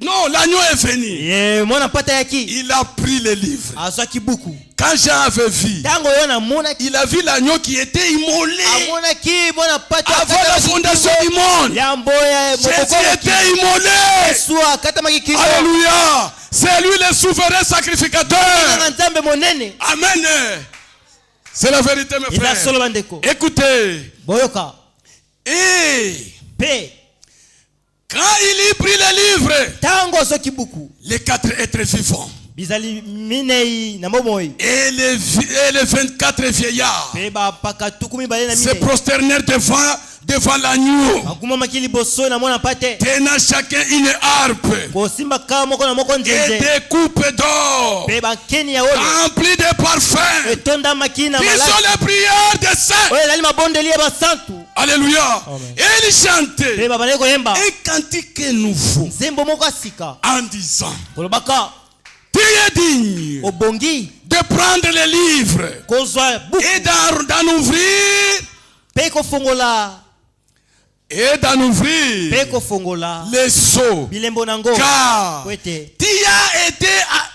Non, l'agneau est venu. Ye mwana mpate yaki. Il a pris le livre. Azwaki buku. Quand Jean avait vu, Tango Yohana monaki. il a vu l'agneau qui était immolé Amonaki mwana mpate avant la fondation du monde. Yambo ya Jésus était immolé. Sua katamaki kingo. Alléluia. C'est lui le souverain sacrificateur. Na nzambe monene. Amen. C'est la vérité, mes Eza frères. solo bandeko. Écoutez. Boyoka. Et Pe. quand il y prit le livre, Tango azwaki buku. les 4 êtres vivants Bizali minei na momoi. et les 24 vieillards Pe ba pakatuku mibale na se minei. prosternèrent devant l'agneau, Akuma makili boso na mwana pate. tenant chacun une harpe Kosimba kama moko na moko et njenje. des coupes d'or Pe ba keni ya ole. remplies de parfums, Etonda makina qui malaki. sont les prières des saints. Oyo ezali mabondeli ya basantu. Alléluia. Amen. Et il chantait Pe babale koyemba. un cantique nouveau Nzembo moko asika. en disant: Kolobaka tu es digne obongi de prendre les livres kozwa buku et d'en ouvrir pe kofongola pe kofongola les sceaux, bilembo nango car po ete tu as été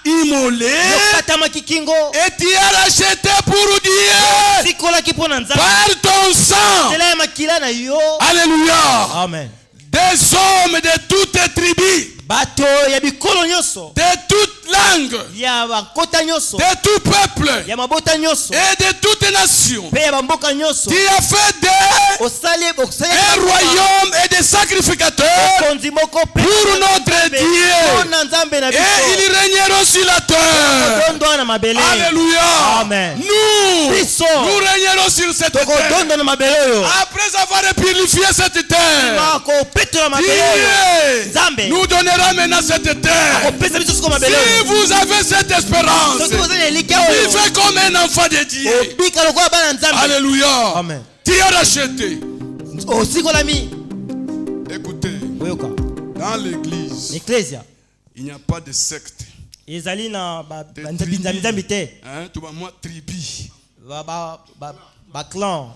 immolé yokatamaki kingo et tu as racheté pour Dieu sikolaki mpo na nzambe par ton sang. nzela ya makila na yo. Alléluia. Amen. Des hommes de toutes tribus, Bato ya bikolo nyonso de toutes langues, ya bakota nyonso de tout peuple ya mabota nyonso et de toutes nations. pe ya bamboka nyonso Tu as fait d'eux osali un royaume et des sacrificateurs konzi moko pe pour notre Dieu. na nzambe na Et biso ils régneront sur la terre. tokodondo na mabele. Alléluia. Amen. Nous Biso. régnerons sur cette terre. tokodondo na mabele oyo Après avoir purifié cette terre, makopetola mabele oyo Dieu nzambe nous donnera maintenant cette terre. akopesa biso siko mabele Si oyo vous avez cette espérance, soki bozali na elike oyo vivez comme un enfant de Dieu. obika lokola bana nzambe. Alléluia. Amen. Tu as racheté. osikolami Écoutez, oyoka dans l'église, eklesia il n'y a pas de secte. ezali na Des banzambi te Hein, tout moi, tribu. baclan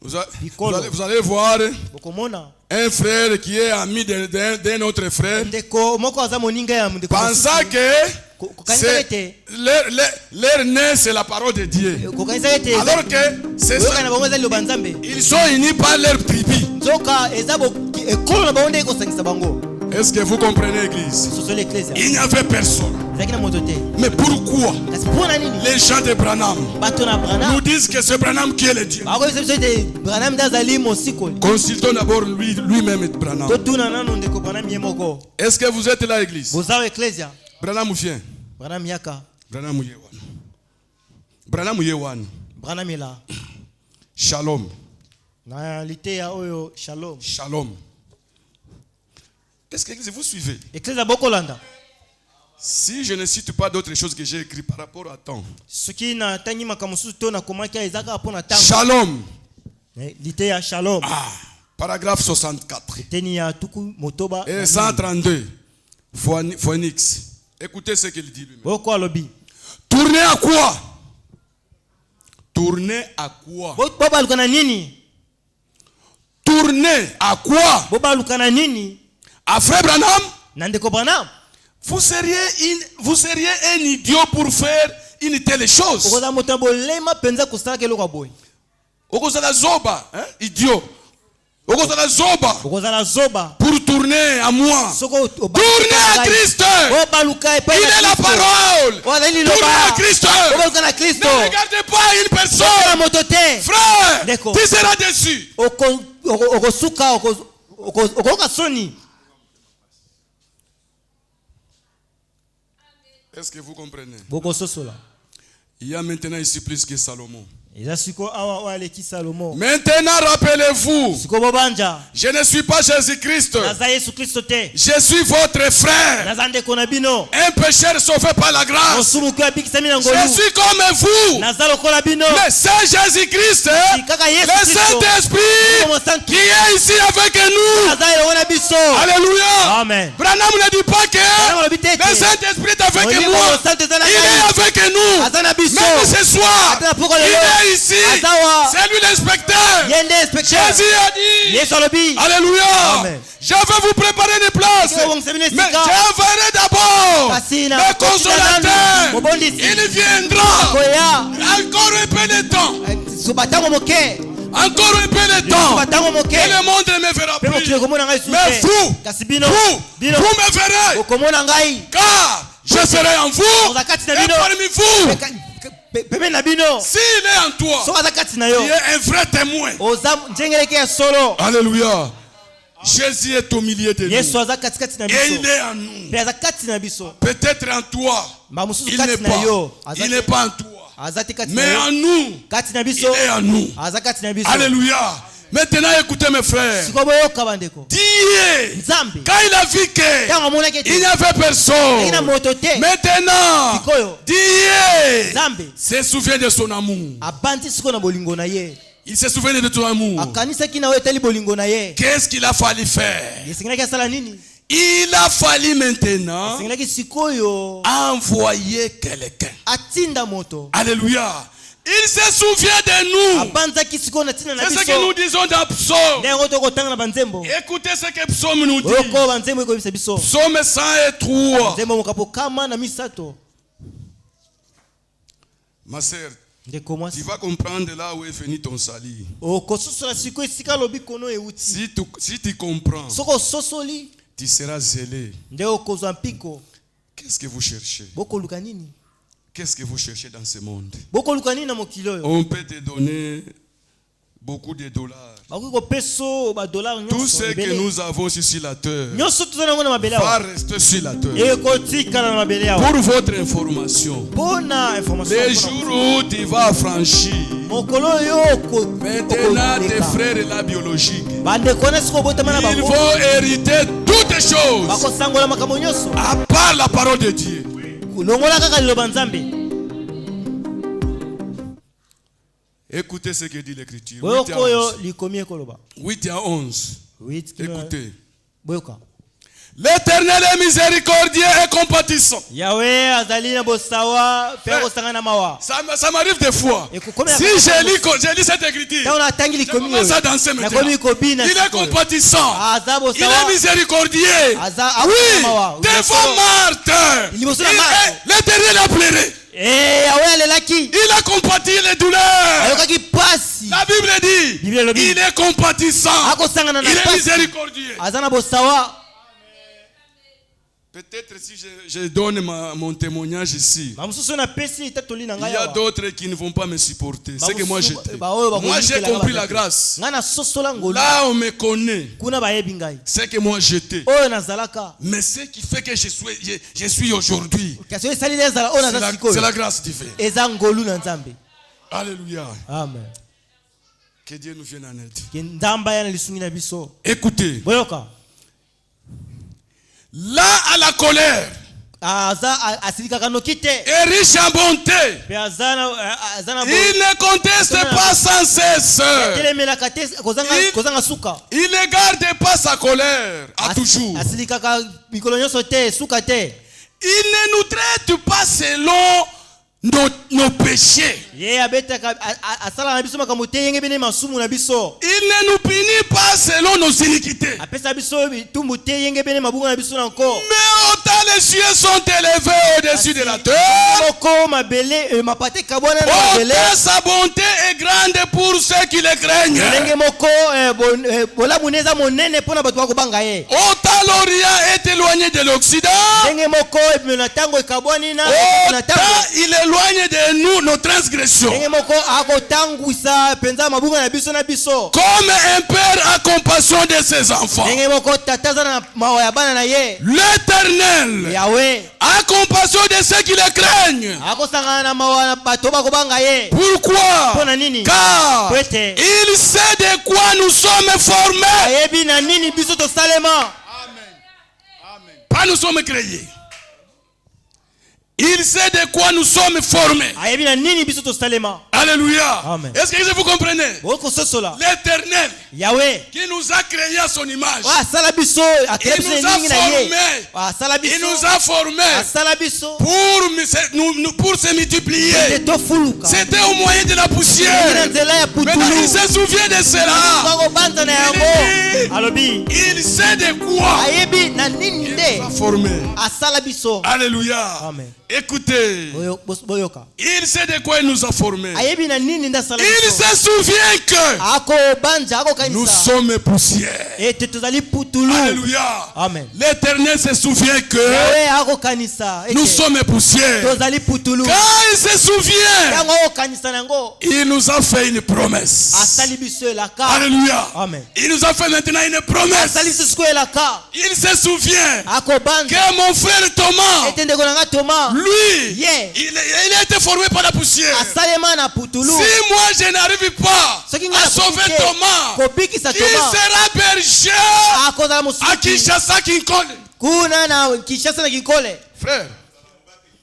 Vous, a- Piccolo. vous allez voir bokomona un frère qui est ami d'un autre frère, ndeko moko aza moninga ya ndeko pensant que kokanisa c'est- ete leur nez, c'est la parole de Dieu. kokanisa ete Alors que c'est oyoka ça. na bango eza liloba nzambe Ils sont unis par leur tribu. nzoka eza ekolo na bango nde ekosangisa bango. Est-ce que vous comprenez, l'église? sosoli eklesia Il n'y avait personne. ezalaki na moto te Mais pourquoi kasi mpona nini les gens de Branham bato na nous branam disent que c'est Branham qui est le Dieu? bakoyebisa biso ete branam nde azali mosikoli. Consultons d'abord lui-même Branham. totuna nanu ndeko branam ye moko Est-ce que vous êtes là, église? bozawa eklesia Branham vient. branam yaka Branham Yewan. Branham Yewan. branam ela Shalom. na liteya oyo shalom. Shalom. Est-ce que vous suivez? eklesia bokolanda Si je ne cite pas d'autres choses que j'ai écrites par rapport à temps. soki natangi makambo mosusu to nakomaki eza kaka mpo na ntango. Shalom. liteya shalom Ah, paragraphe 64. eteni ya tuku motoba Et 132. Phoenix. Écoutez ce qu'il dit lui-même. boko alobi Tourner à quoi? Tourner à quoi? bobaluka na nini tournez à quoi? bobalukana nini À Frère Branham? na ndeko Branham. Vous seriez un idiot pour faire une telle chose. Okoza moto bolema penza kosala keloko boy. Okozala zoba, hein? Idiot. Okozala zoba. Okozala zoba Pour tourner à moi. Tournez à Christ. Bobaluka epai Il est la parole. Tournez Tournez à Christ. Bobaluka na Kristo. Ne regardez pas une personne. Moto te. Frère, D'accord. tu seras déçu. Okosuka okoka soni. Est-ce que vous comprenez? Bokososola. Il y a maintenant ici plus que Salomon. Maintenant, Maintenant, rappelez-vous, je ne suis pas Jésus-Christ. Je suis votre frère. Un pécheur sauvé par la grâce. Je suis comme vous. Mais c'est Jésus-Christ, le Saint-Esprit, qui est ici avec nous. Alléluia. Amen. Branham ne dit pas que le Saint-Esprit est avec moi. Il est avec nous. Même ce soir, il est ici. C'est lui l'inspecteur. Jésus a dit. Alléluia. Amen. Je vais vous préparer des places. Mais j'enverrai d'abord le consolateur. Il viendra. Encore un peu de temps. Encore un peu de temps. Et le monde ne me verra plus. Mais vous me verrez. Car je serai en vous et parmi vous. S'il est en toi, il est un vrai témoin. Alléluia. Jésus est au milieu de nous. Et il est en nous. Peut-être en toi, il n'est pas en toi. Mais en nous, il est en nous. Alléluia. Maintenant, écoutez mes frères. Dieu, quand il a vu qu'il n'y avait personne, maintenant, Dieu se souvient de son amour. Il se souvient de ton amour. Qu'est-ce qu'il a fallu faire? Il a fallu maintenant envoyer quelqu'un. Alléluia. Il se souvient de nous. C'est ce que nous disons dans Psaume. Écoutez ce que Psaume nous dit. Psaume 103. Ma sœur, tu vas comprendre là où est venu ton salut. Si tu comprends, tu seras zélé. Qu'est-ce que vous cherchez? Qu'est-ce que vous cherchez dans ce monde? On peut te donner beaucoup de dollars. Tout ce que nous avons sur la terre va rester sur la terre. Pour votre information, les jours où tu vas franchir, maintenant tes frères là biologiques, ils vont hériter toutes choses à part la parole de Dieu. Écoutez ce que dit l'Écriture. 8 à 11. Écoutez. L'Éternel est miséricordieux et compatissant. Ça m'arrive des fois. Si je lis cette écriture, je commence à danser maintenant. Il est compatissant. Il est miséricordieux. Oui, devant Marthe, l'Éternel a pleuré. Il a compati les douleurs. La Bible dit, il est compatissant. Il est miséricordieux. Peut-être si je donne mon témoignage ici, il y a d'autres qui ne vont pas me supporter. C'est que moi j'étais. Moi j'ai compris la grâce. Là on me connaît. C'est que moi j'étais. Mais ce qui fait que je suis aujourd'hui, c'est la grâce divine. Alléluia. Amen. Que Dieu nous vienne en aide. Écoutez. Là à la colère et riche en bonté, il ne conteste pas sans cesse. Il ne garde pas sa colère à toujours. Il ne nous traite pas selon nos péchés. Il ne nous punit pas selon nos iniquités. apesa biso bitumbu te yenge bene mabunga na biso na encore. Mais autant les cieux sont élevés au-dessus de la terre, moko mabele mapate kabwana na mabele. autant sa bonté est grande pour ceux qui le craignent. ndenge moko bolamu neza monene pona bato bakobanga ye. Autant l'Orient est éloigné de l'Occident, ndenge moko na tango ekabwani na autant il éloigne de nous nos transgressions. ndenge moko akotangwisa penza mabunga na biso na biso. Comme un père a compassion de ses enfants, ndenge moko tata aza na mawa ya bana na ye. l'Éternel yawe a compassion de ceux qui le craignent. akosangana na mawa na bato bakobanga ye. Pourquoi? Pona nini? Car Kwete. il sait de quoi nous sommes formés. ayebi na nini biso tosalema. Pas nous sommes créés. Il sait de quoi nous sommes formés. ayebi na nini biso tosalema. Alléluia. Amen. Est-ce que vous comprenez? bokososola L'Éternel yawe qui nous a créés à son image. asala biso akela Il biso nous a ningi na ye. formés. asala Il biso nous a formés asala biso pour se multiplier. ete tofuluka. C'était au moyen de la Ndenge na poussière. nzela ya Maintenant, il putulu se souvient de cela. bakobanza na yango. alobi Il sait de quoi ayebi na nini il nde nous a formés. asala biso. Alléluia. Amen. Écoutez, boyoka il sait de quoi il nous a formés. ayebi na nini nde asala Il biso. se souvient que akobanja nous akokanisa sommes poussière. ete tozali putulu. Alléluia. Amen. L'Éternel se souvient que yawe akokanisa ete nous sommes poussière. tozali putulu. Quand il se souvient, yango akokanisa nango il nous a fait une promesse. asali biso elaka. Alléluia. Amen. Il nous a fait maintenant une promesse. asali biso sikoyo elaka. Il se souvient akobanja que mon frère Thomas, ete ndeko nanga toma lui, Yeah. il a été formé par la poussière. asalema na putulu. Si moi je n'arrive pas soki nga à na sauver putulu Thomas, kobikisa qui toma sera berger akozala à mosuki Kinshasa, Kinkole? kuna na Kinshasa na Kinkole. Frère,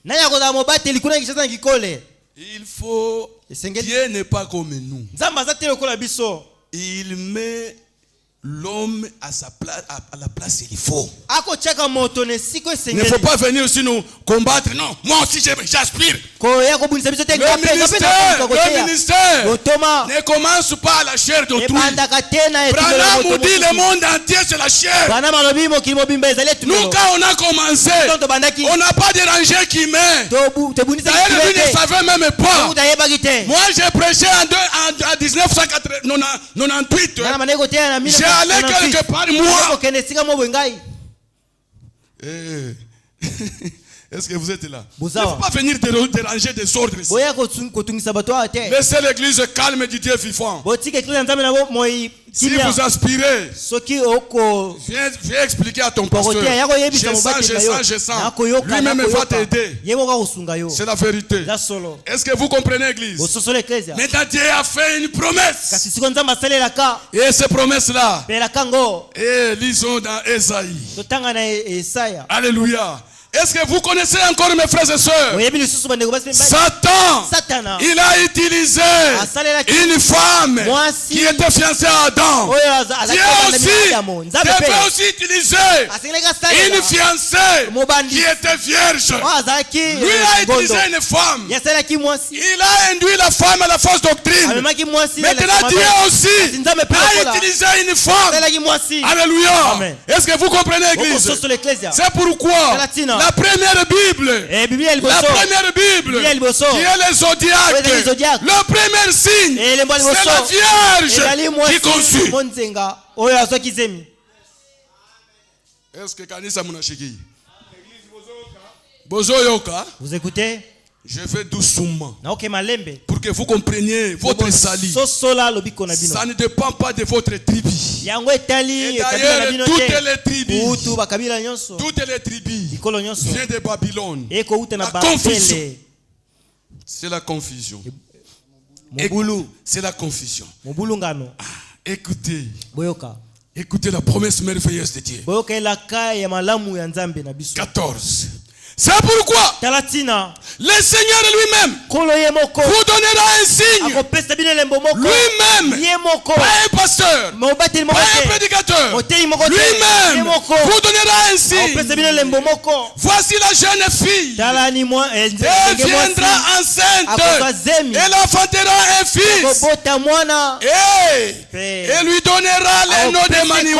nani akozala mobateli kuna na Kinshasa na Kinkole. il faut. Esengeli Dieu n'est pas comme nous. nzambe aza te lokola biso. Il met l'homme à sa place, à la place il faut. akotiaka moto na esika Il ne esengeli. faut pas venir aussi nous combattre. Non, moi aussi j'aspire. koya kobundisa biso te Le ministère botoma ne commence pas à la chair d'autrui. ebandaka te na etumelo ya Branham moto dit le mosusu. monde entier c'est la chair. bana malobi mokili mobimba ezali Nous etumelo. quand on a commencé, Ntongo tobandaki on n'a pas dérangé qui met. tobundisa D'ailleurs lui ne te savait même pas. tayebaki te. Moi j'ai prêché en 1998. nana maneko te na J'ai allé quelque part moi. kokende esika mo boye ngai. Eh. Est-ce que vous êtes là? Il ne Bozawa. faut pas venir déranger des ordres ici. boya kotungisa bato awa te. Laissez l'église calme du Dieu vivant. botika eklise ya nzambe na bo moi Si kimia. vous aspirez, soki oko viens expliquer à ton pasteur. kokotea ya koyebisa Je sens, mobati je sens. nakoyoka Lui-même va t'aider. ye moko akosunga yo. C'est la vérité. eza solo Est-ce que vous comprenez, église? bososola eklesia. Maintenant, Dieu a fait une promesse. kasi siko nzambe asalelaka Et ces promesses-là, pelaka ngo lisons dans Esaïe. totanga na Esaya. Alléluia. Est-ce que vous connaissez encore mes frères et sœurs? oyebi lisusu bandeko basi mibali. Satan, satana il a utilisé asalelaki une femme mwasi qui était fiancée à Adam. oyo Dieu aussi azalaki nzambe devait pe aussi utiliser asengelaki une asalela fiancée Mobandi. qui était vierge. oyo azalaki Lui a utilisé ngondo une femme. yasalelaki mwasi Il a induit la femme à la fausse doctrine. amemaki mwasi na Maintenant, Dieu aussi Kasi nzambe pe a lokola utilisé une femme. asalelaki mwasi. Alléluia. Amen. Est-ce que vous comprenez, église? bokososola eklesia. C'est pourquoi Galatina. la première Bible, biblia ya la liboso première Bible, Biblia ya liboso. qui est le zodiaque, Oui, le zodiaque. le premier signe, elembo ya c'est la liboso ezali Vierge mwasi qui conçut. mo nzenga oyo azwaki zemi. Est-ce que kanisa munashiki? Bozoyoka, vous écoutez je vais doucement naoke malembe pour que vous compreniez votre salut. sosola lobiko na bino Ça ne dépend pas de votre tribu. yango etali Et kabila na d'ailleurs, bino toutes te les tribus, utu bakabila nyonso toutes les tribus likolo nyonso viennent de Babylone. ekouta na La confusion. babele C'est la confusion. mobulu C'est la confusion. mobulungano. Écoutez, boyoka écoutez la promesse merveilleuse de Dieu. boyoka elaka ya malamu ya nzambe na biso. 14. C'est pourquoi talatina le Seigneur lui-même kolo ye moko vous donnera un signe. akopesa bino elembo moko Lui-même, ye moko pas un pasteur, mobateli moko pas un te prédicateur. moteli moko te ye Lui-même moko vous donnera un signe. akopesa bino elembo moko. Voici la jeune fille. tala ni mwa Elle ndenge viendra mwasi akozwa enceinte. zemi Elle enfantera un fils. akobota mwana Et Pe. elle lui donnera le nom de akopesa Manuel.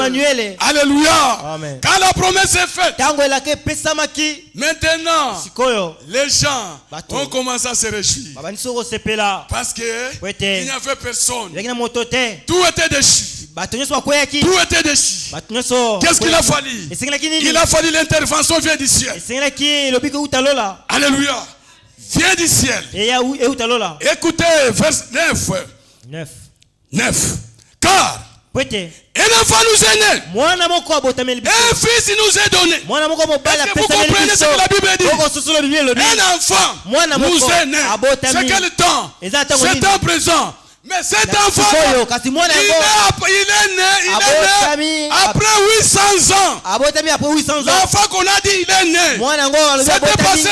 Emmanuel. Alléluia. Amen. Quand la promesse est faite, Tango elake pesamaki. maintenant, Sikoyo. les gens Bato. ont commencé à se réjouir. Babaniso ko sepela. Parce que Wete. il n'y avait personne. Yakina motote. Tout était déchu. Bato nyoso bakweyaki. Tout était déchu. Bato nyoso. Qu'est-ce qu'il a fallu? Esengelaki nini? Il a fallu l'intervention vient du ciel. Esengelaki lobiko utalola. Alléluia. Viens du ciel. Eya utalola. Écoutez, verset 9. 9. Car Wete. un enfant nous est né. Mwana moko abotameli biso. Un fils nous est donné. Mwana moko mobala Est-ce que vous pesameli comprenez biso. ce que la Bible dit? Koko susulo Bible lobi. Un enfant Mwana nous moko est né. abotami. C'est quel temps? Eza tango C'est nini? un présent. Mais cet enfant, Sikoyo kasi mwana il yango est né abotami. après 800 ans. abotami après 800 ans. L'enfant qu'on a dit, il est né. Mwana yango alobi C'était abotami. passé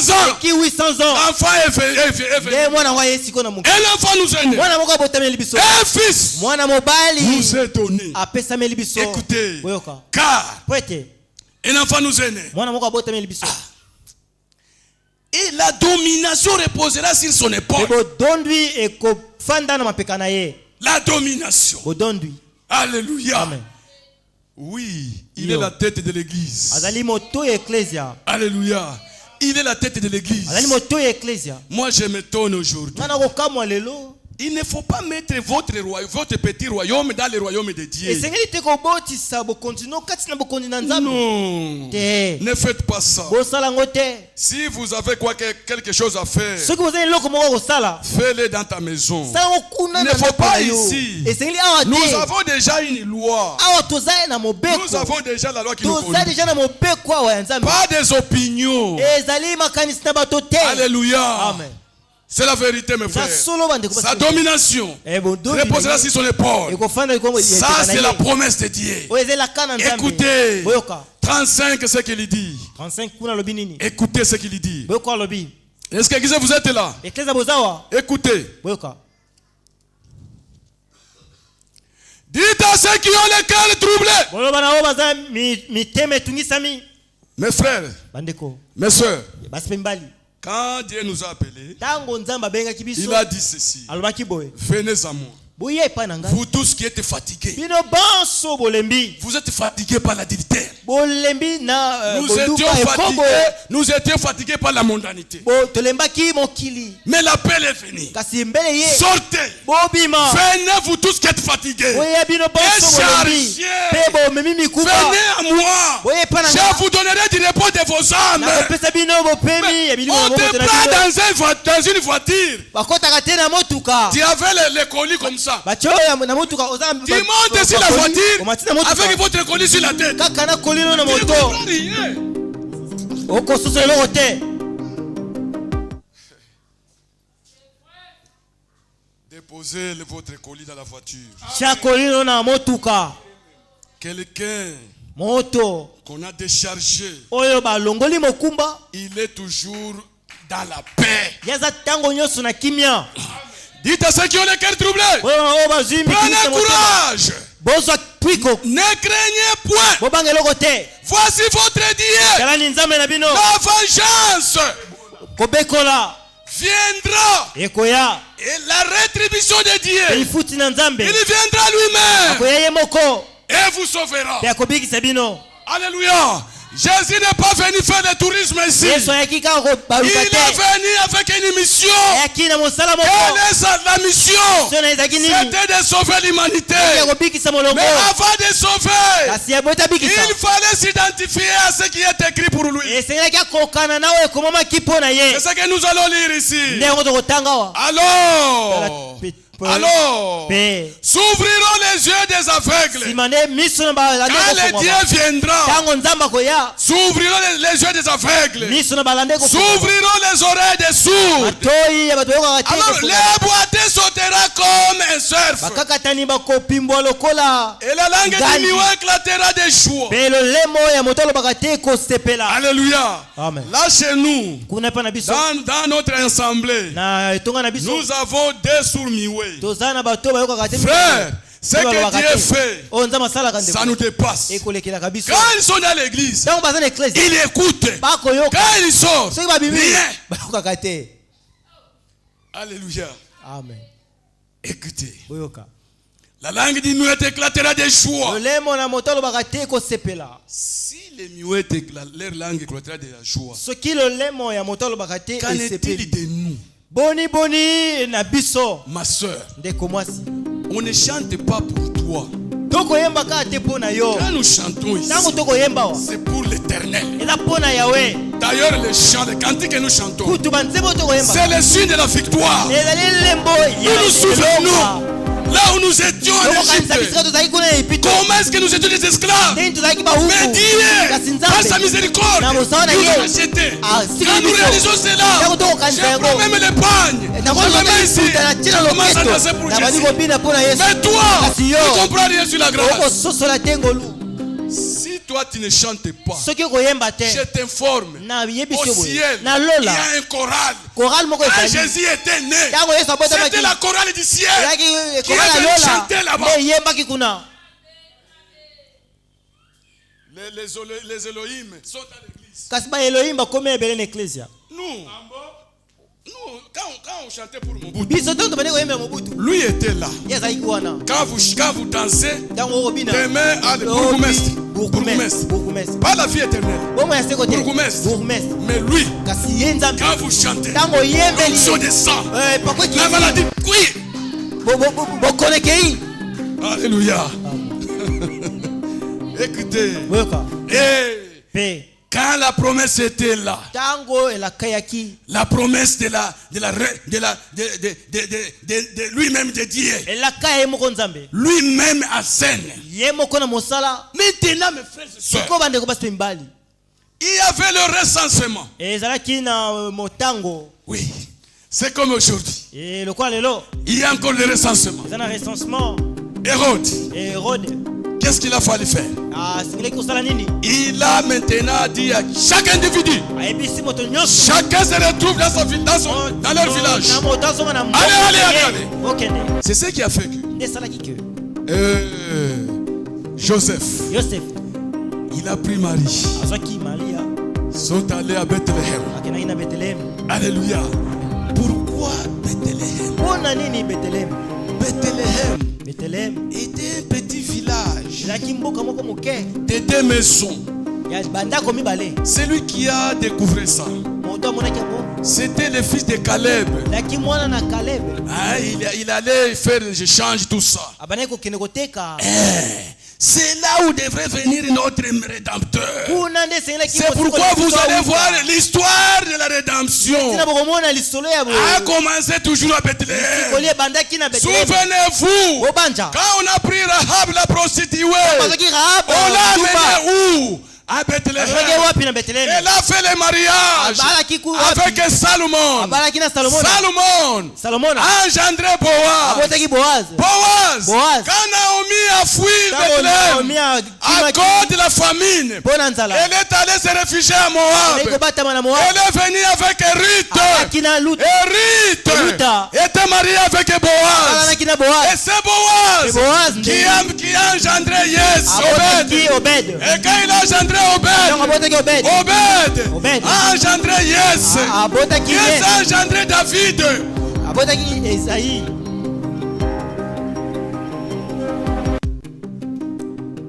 800 ans. Ki 800 ans. L'enfant est venu. Nde mwana yango aye siko na muku. Un enfant nous est né. Mwana moko abotameli biso. Un fils Mwana mobali nous est donné. apesameli biso. Écoutez, Boyoka. car Pwete. un enfant nous est né. Mwana moko abotameli biso. Et la domination reposera sur son épaule. Bodondwi ekofanda na mapeka na ye. La domination. Bodondwi. Alléluia. Amen. Oui, il Yo. est la tête de l'église. Azali moto ya ecclesia. Alléluia. Il est la tête de l'église. Azali moto ya ecclesia. Moi, je m'étonne aujourd'hui. Ngana kokamwa lelo. Il ne faut pas mettre votre petit royaume dans le royaume de Dieu. Esengeli te kobotisa bokontinent kati na bokondi na Nzambe. Non. Te. Ne faites pas ça. Bosala ngo te. Si vous avez quelque chose à faire, Soki bozali eloko moko kosala. fais-le dans ta maison. Sala ngo kuna Il na ne faut ndako pas na yo. ici. Esengeli awa Nous te. avons déjà une loi. Awa tozali na Nous mobeko. avons déjà la loi qui nous Tozali conduit. deja na mobeko awa ya Nzambe. Pas des opinions. Ezali makanisi na bato te. Alléluia. Amen. C'est la vérité, mes frères. Solo bande ko Sa domination reposera sur son épaule. ekofanda ikongo Ça, c'est la promesse de Dieu. oyo ezali kana Nzambe. Écoutez, Boyoka. 35, ce qu'il dit. 35 kuna lobi nini? Écoutez ce qu'il dit. Boyoka lobi. Est-ce que vous êtes là? Ekleza bozawa. Écoutez. Boyoka. Dites à ceux qui ont le cœur troublé. Boloba na o baza miteme tungisami. Mes frères, Bandeko. mes soeurs, Basipe mbali. quand Dieu nous a appelés, Tango Nzamba bengaki biso. il a dit ceci. Alobaki boye. Venez à moi. Boye pa na ngai. Vous tous qui êtes fatigués. Bino banso bolembi. Vous êtes fatigués par l'adultère. Bolembi na Nous étions fatigués par la mondanité. Bo tolembaki mokili. Mais l'appel est venu. Kasi mbele ye. Sortez. Bobima. Venez vous tous qui êtes fatigués. Boye bino banso bolembi. Pe bo memi mikuba. Venez à moi. Boye pa na ngai. Je vous donnerai du repos de vos âmes. Na pesa bino bopemi ya bilimo On na te moto na prend bino. dans une voiture. Bakotaka te na motuka. Tu avais les colis comme ça. Bacho ya na motuka ozambi. Tu montes sur la voiture avec votre colis sur la tête. Kaka na kolino na Tu ne moto. comprends rien. Oko susu eloko te. Déposez votre colis dans la voiture. Cha kolino na motuka. Quelqu'un Moto. qu'on a déchargé, Oyo ba longoli mokumba. il est toujours dans la paix. Yaza tango nyoso na kimia. Dites à ceux qui ont le cœur troublé, Oyo ba zimi. prenez courage. Bozo twiko. Ne craignez point. Bobanga eloko te. Voici votre Dieu. Kalani nzambe na bino. La vengeance Kobekola. viendra. Ekoya. Et la rétribution de Dieu, Ifuti na nzambe. il viendra lui-même Koya ye moko. et vous sauvera. Pe akobikisa bino. Alléluia. Jésus n'est pas venu faire le tourisme ici. Yesu ayaki kaka Il kobaluka est te. venu avec une mission. Ayaki na mosala moko. Quelle est la mission? Sio na ezaki nini? C'était de sauver l'humanité. Ya kobikisa molongo. Mais avant de sauver, Kasi abota bikisa. il fallait s'identifier à ce qui est écrit pour lui. Esengelaki akokana nawe ekomamaki mpo na ye. C'est ce que nous allons lire ici. Ndenge tokotanga wa. Alors, s'ouvriront les yeux des aveugles. Simane miso na balande Quand le kofungwa. Dieu viendra, Tango nzamba koya. s'ouvriront les yeux des aveugles. Miso na balande kofungwa. S'ouvriront les oreilles des sourds. Matoi ya bato yoka kati Alors, kofungwa. les boiteux sautera comme un surf. Bakakatani bakopimbwa lokola. Et la langue Gandhi. du lion éclatera des joie. Pe lolemo ya moto alobaka te kosepela. Alléluia. Amen. Là chez nous, Kuna pa na biso. dans notre assemblée, Na etonga na biso. nous avons des sourds-muets. Tozana na bato bayoka kati. Frère, ce que Dieu fait, Oh nzamba sala kande. ça nous dépasse. Ekolekela kabiso. Quand ils sont dans l'église, Tango bazana ecclesia. ils écoutent. Bakoyoka. Quand ils sortent, Soki babimi. rien. Bayoka te. Alléluia. Amen. Écoutez, Boyoka. La langue des muettes éclatera de joie. lolemo na moto alobaka te ekosepela. Si les muettes, leur langue éclatera de la joie, soki lolemo ya moto alobaka te qu'en est-il esepeli. de nous, Boni na biso ma soeur? ndeko mwasi, On ne chante pas pour toi. tokoyemba kaka te mpo na yo. Quand nous chantons ici, Ntango tokoyemba wa c'est pour l'éternel. eza mpo na yawe. D'ailleurs, les chants, les cantiques que nous chantons, kutu banzembo tokoyemba c'est le signe de la victoire. ezali lembo Nous nous souvenons, là où nous étions en tokokanisa bisika Égypte, tozalaki kuna na Ejipito. comment est-ce que nous étions des esclaves? ndeni tozalaki Mais bahuku Dieu, kasi par sa nzambe miséricorde, na mosawa na nous ye a rachetés. Quand nous réalisons cela, ntango tokokanisa je yango prends même l'épargne. nango Je me mets ici. na tina Je commence à danser loketo pour na bandi Jésus. kobina mpo na yesu. Mais toi, kasi yo tu comprends rien sur la grâce. okososola te ngolu. Si toi tu ne chantes pas, soki okoyemba te je t'informe, na yebi au so boye ciel, na il y lola a un choral. korale moko Quand ezali Jésus était né, ntango yesu abotamaki c'était la chorale du ciel. ezalaki Qui korale est ya venu lola chanter là-bas. nde eyembaki kuna. Les Elohim sont à l'église. kasi baelohim bakomi ebele na eklesia. Nous, quand on chantait pour Mobutu, biso ntango tobandi koyembela mobutu lui était là. ye azalaki wana. Quand vous dansez, ntango okobina demain à le bourgmestre. bourgmestre Pas la vie éternelle, bomo ya seko te bourgmestre. bourgmestre. Mais lui, kasi ye nzambe quand vous chantez, ntango oyembeli l'onction descend. pako La maladie, oui. bokonekei Alléluia. Écoutez, boyoka et mpe quand la promesse était là, ntango elakayaki la promesse de lui-même de Dieu, elaka ye moko nzambe lui-même en scène. ye moko na mosala. Maintenant, mes frères et sœurs, siko bandeko basi mpe mibali il y avait le recensement. ezalaki na motango. Oui, c'est comme aujourd'hui. lokola lelo Il y a encore le recensement. eza na recensement. Hérode, Herode qu'est-ce qu'il a fallu faire? asingelaki kosala nini? Il a maintenant dit à chaque individu, ayebisi moto nyonso chacun se retrouve dans leur village. na moto azonga na Allez. okende. C'est ce qui a fait que nde esalaki ke Joseph, yosef il a pris Marie, azwaki maria sont allés à Bethléem. akendaki na betelehemu. Alléluia. Pourquoi Bethléem? mpo na nini betelehemu? betelehemu Était un petit village ezalaki mboka moko moke de 2 maisons. ya bandako mibale. Celui qui a découvert ça, moto amonaki yango c'était le fils de Caleb. ezalaki mwana na kalebe. Il allait faire des échanges, tout ça. abandaki kokende koteka. C'est là où devrait venir notre rédempteur. kuna nde esengelaki C'est pourquoi vous allez voir l'histoire de la rédemption tina bokomona lisolo ya a commencé toujours à Bethléem. kolie ebandaki na betelehemu. Souvenez-vous, obanja quand on a pris Rahab la prostituée, bazwaki Rahab on l'a Dumba. amenée où? À azwaki Bethléem. wapi na betelehemu? Elle a fait le mariage abalaki ku wapi? avec Salomon. abalaki na salomona. Salomon salomona a engendré Boaz. abotaki boaz. Boaz, Boaz. quand Naomi a fui Ntango Naomi Bethléem à akimaki cause de la famine, mpo na nzala elle est allée se réfugier à aleki Moab. kobatama na moab. Elle est venue avec Ruth. alaki na lut Et Ruth Ruth était mariée avec Boaz. alalaki na Et boaz. c'est Boaz Boaz qui a engendré Yes, abotaki Obed. obed. Et quand il a engendré ntango Obed, abotaki obed Obed a engendré Yes. abotaki Yes ye a engendré David. abotaki esayi.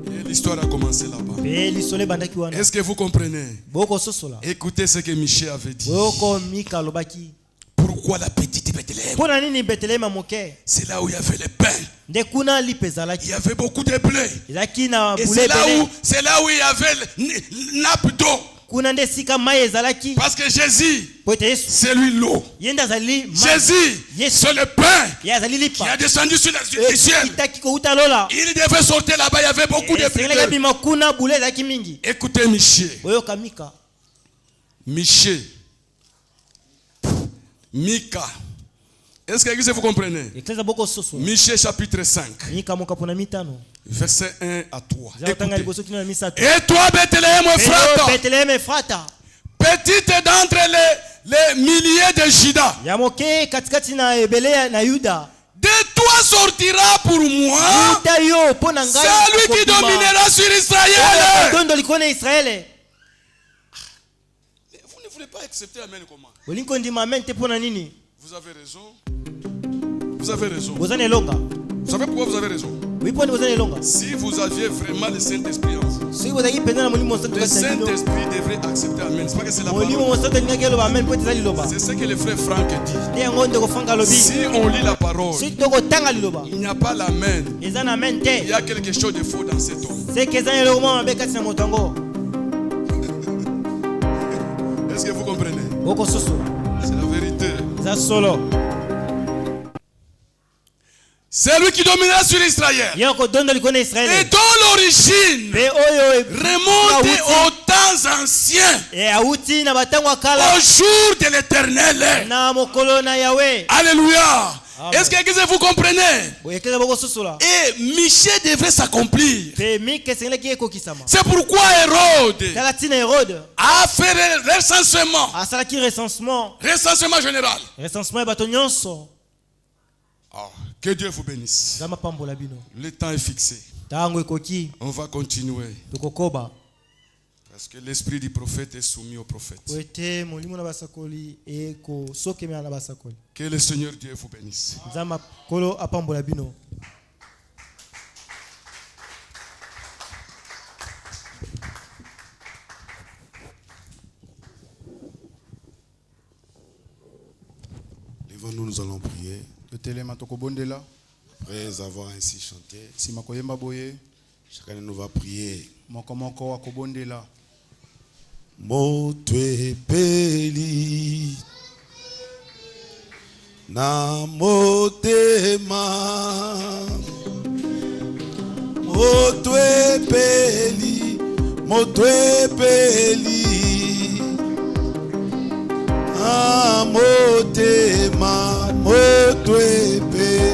Et l'histoire a commencé là-bas. mpe lisolo ebandaki wana. Est-ce que vous comprenez? bokososola Écoutez ce que Michel avait dit. boyoko mika alobaki Pourquoi la petite Bethléem? mpo na nini betelehemu ya moke? C'est là où il y avait le pain. nde kuna lipe Il ezalaki y avait beaucoup de blé. ezalaki na Et bule c'est ebele. là où il y avait nappe d'eau. kuna nde esika mai ezalaki. Parce que Jésus, po ete yesu c'est lui l'eau. ye nde azali mai. Jésus, Yesu c'est le pain ye azali qui lipa a descendu sur le ciel. ekitaki kouta lola. Il devait sortir là-bas, il y avait beaucoup de esengelaki blé. abima kuna bule ezalaki mingi. Écoutez Michel. boyoka mika Mika. Est-ce que vous comprenez? ekleza bokososola Michel chapitre 5, mika mokapo na mitano verset 1 à 3. ezakotanga Écoutez. liboso kino na misato. Et toi, Bethléem, Eyo Ephrata, betelehemu efrata petite d'entre les milliers de Juda, ya moke katikati na ebele na yuda. de toi sortira pour moi yuda yo mpo na ngai celui qui dominera sur Israël. dondo likolo na israele. Vous ne voulez pas accepter Amen comment? bolingi kondima amen te mpo na nini? Vous avez raison. Vous avez raison. boza na elonga. Vous savez pourquoi vous avez raison? Si vous aviez vraiment le Saint-Esprit en vous, le Saint-Esprit devrait accepter Amen. C'est pas que c'est la parole. C'est ce que le frère Franck dit. Si on lit la parole, il n'y a pas l'Amen. Il y a quelque chose de faux dans cet homme. Est-ce que vous comprenez? C'est la vérité. C'est lui qui dominera sur Israël. Et dont l'origine remonte aux temps anciens, au jour de l'Éternel. Alléluia. Est-ce que vous comprenez? Et Michée devrait s'accomplir. C'est pourquoi Hérode a fait le recensement général. Que Dieu vous bénisse. Le temps est fixé. On va continuer. Parce que l'esprit du prophète est soumis au prophète. Que le Seigneur Dieu vous bénisse. Levons-nous, nous allons prier. Après avoir ainsi chanté, chacun de nous va prier. Motwe peli na motema, motwe peli na motema, motwe peli.